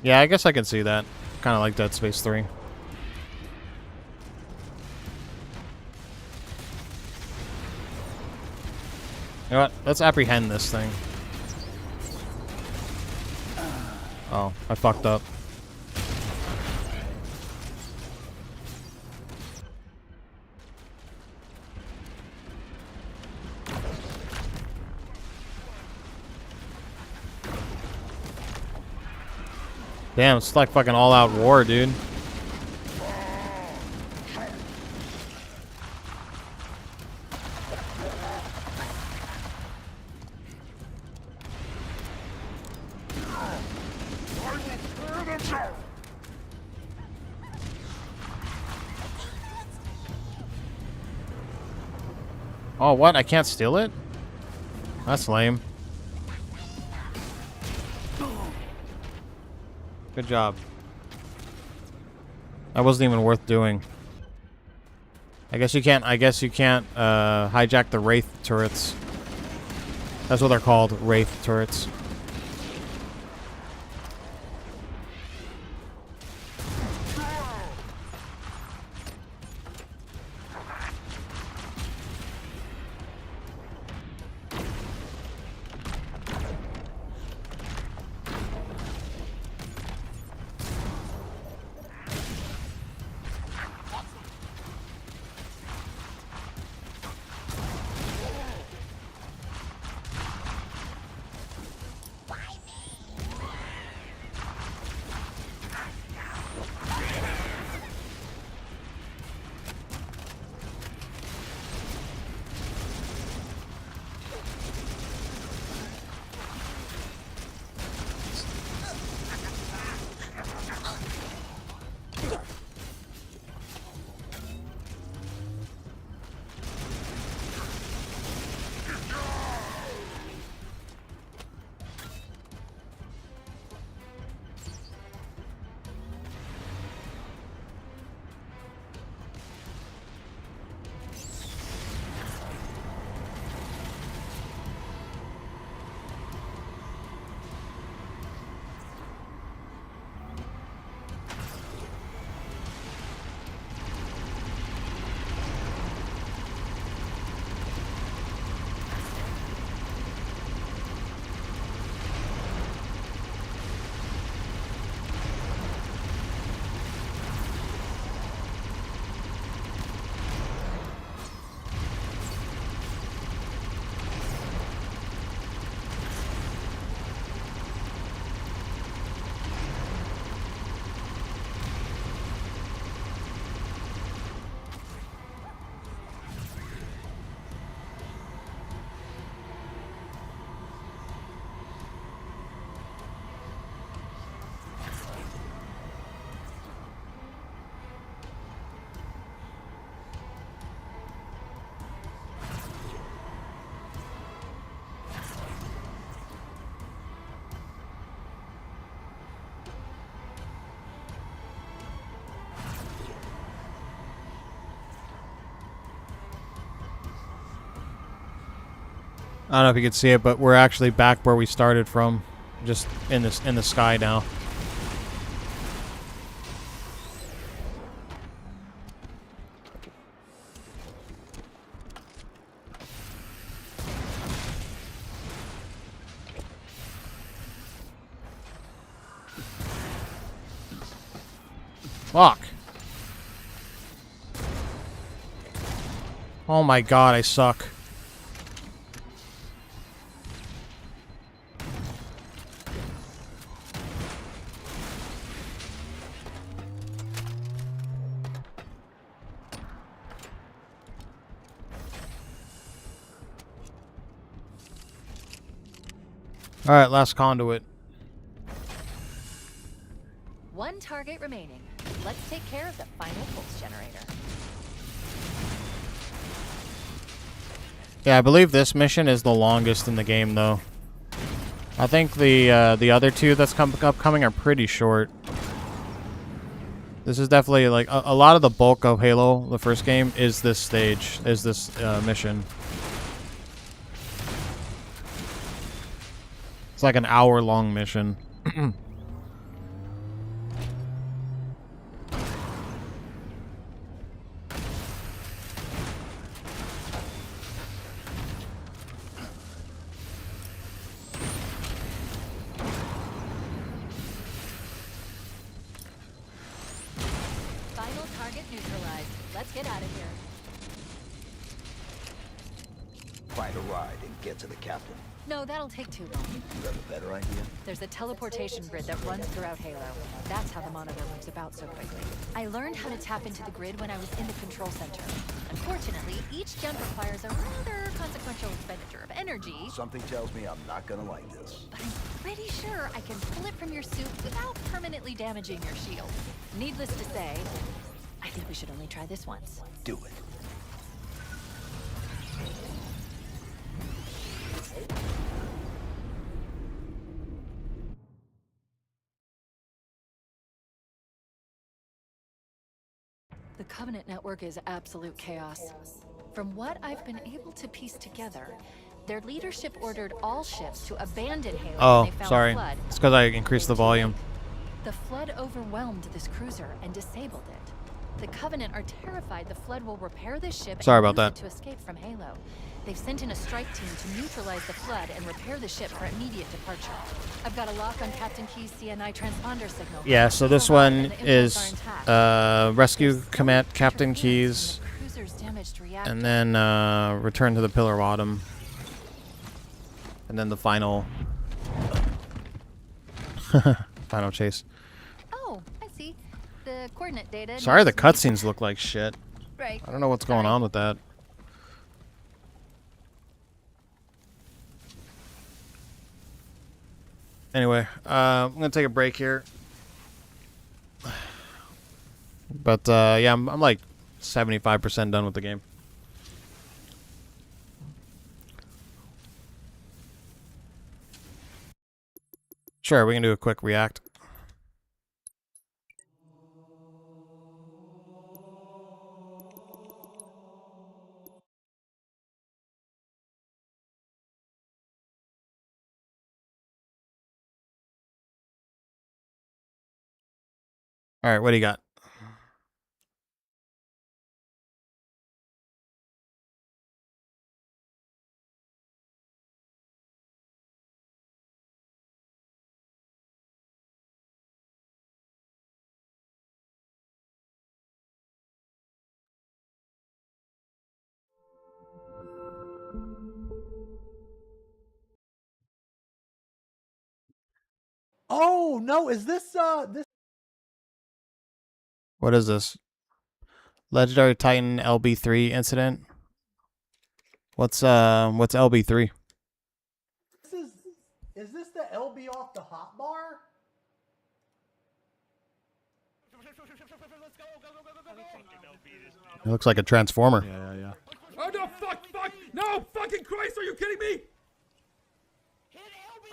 Yeah, I guess I can see that. Kind of like Dead Space 3. You know what? Let's apprehend this thing. Oh, I fucked up. Damn, it's like fucking all-out war, dude. Oh, what? I can't steal it? That's lame. Good job. That wasn't even worth doing. I guess you can't hijack the Wraith turrets. That's what they're called, Wraith turrets. I don't know if you could see it, but we're actually back where we started from, just in the sky now. Fuck. Oh my god, I suck. Alright, last conduit.
One target remaining. Let's take care of the final pulse generator.
Yeah, I believe this mission is the longest in the game, though. I think the other two that's upcoming are pretty short. This is definitely, like, a lot of the bulk of Halo, the first game, is this stage, is this mission. It's like an hour-long mission.
Final target neutralized. Let's get out of here.
Find a ride and get to the captain.
No, that'll take too long.
You have a better idea?
There's a teleportation grid that runs throughout Halo. That's how the monitor moves about so quickly. I learned how to tap into the grid when I was in the control center. Unfortunately, each jump requires a rather consequential expenditure of energy,
Something tells me I'm not gonna like this.
but I'm pretty sure I can pull it from your suit without permanently damaging your shield. Needless to say, I think we should only try this once.
Do it.
The Covenant network is absolute chaos. From what I've been able to piece together, their leadership ordered all ships to abandon Halo
Oh,
when they found
sorry.
the Flood.
It's because I increased the volume.
The Flood overwhelmed this cruiser and disabled it. The Covenant are terrified the Flood will repair this ship
Sorry
and
about
use
that.
it to escape from Halo. They've sent in a strike team to neutralize the Flood and repair the ship for immediate departure. I've got a lock on Captain Key's CNI transponder signal.
Yeah, so this
Still alive
one
and the impulse are
is
intact.
rescue command Captain
Interference
Keys,
in the cruiser's damaged reactor.
and then return to the Pillar Bottom, and then the final final chase.
Oh, I see. The coordinate data.
Sorry, the
needs to be-
cutscenes look like shit.
Right.
I don't know what's going
Sorry.
on with that. Anyway, I'm gonna take a break here. But yeah, I'm like 75% done with the game. Sure, we can do a quick react. All right, what do you got?
Oh no, is this this
What is this? Legendary Titan LB3 incident. What's LB3?
is this the LB off the hot bar?
It looks like a transformer.
Yeah.
Oh no, fuck! No, fucking Christ, are you kidding me?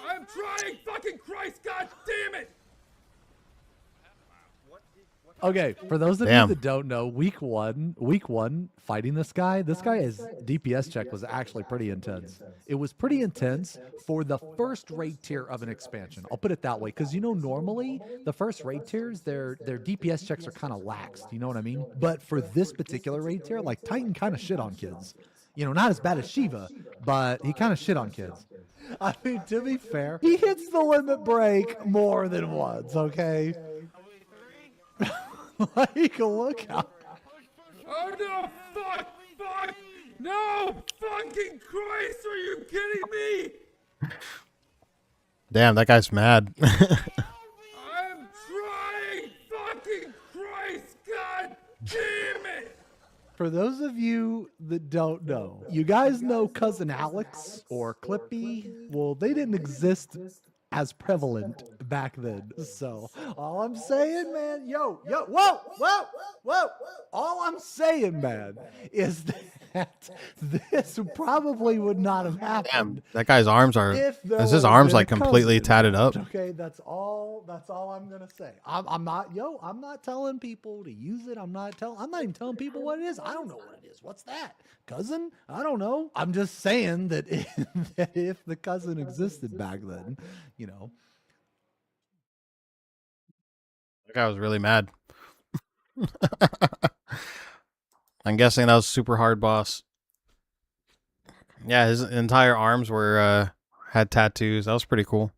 I'm trying, fucking Christ, god damn it!
Okay, for those of
Damn.
you that don't know, week one, fighting this guy's DPS check was actually pretty intense. It was pretty intense for the first raid tier of an expansion. I'll put it that way, because normally the first raid tiers, their DPS checks are kind of lax. You know what I mean? But for this particular raid tier, like Titan kind of shit on kids. Not as bad as Shiva, but he kind of shit on kids. I mean, to be fair, he hits the limit break more than once. Okay. Like, look out.
Oh no, fuck! No, fucking Christ, are you kidding me?
Damn, that guy's mad.
I'm trying, fucking Christ, god damn it!
For those of you that don't know, you guys know Cousin Alex or Clippy? Well, they didn't exist as prevalent back then. So all I'm saying, man, whoa. All I'm saying, man, is that this probably would not have happened.
Damn, that guy's arms are.
If there
Is his
would've
arms
been
like
a
completely
cousin.
tatted up?
Okay, that's all I'm gonna say. I'm not telling people to use it. I'm not even telling people what it is. I don't know what it is. What's that? Cousin? I don't know. I'm just saying that if the cousin existed back then,
That guy was really mad. I'm guessing that was super hard boss. Yeah, his entire arms were had tattoos. That was pretty cool.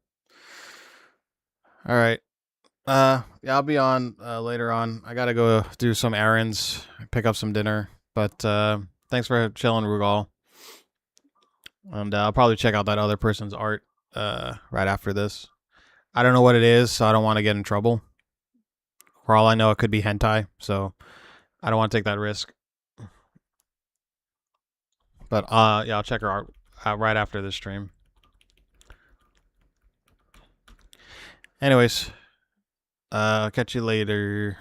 All right. Yeah, I'll be on later on. I gotta go do some errands, pick up some dinner. But thanks for chilling, Rugal. And I'll probably check out that other person's art right after this. I don't know what it is, so I don't want to get in trouble. For all I know, it could be hentai, so I don't want to take that risk. But yeah, I'll check her art out right after this stream. Anyways, catch you later.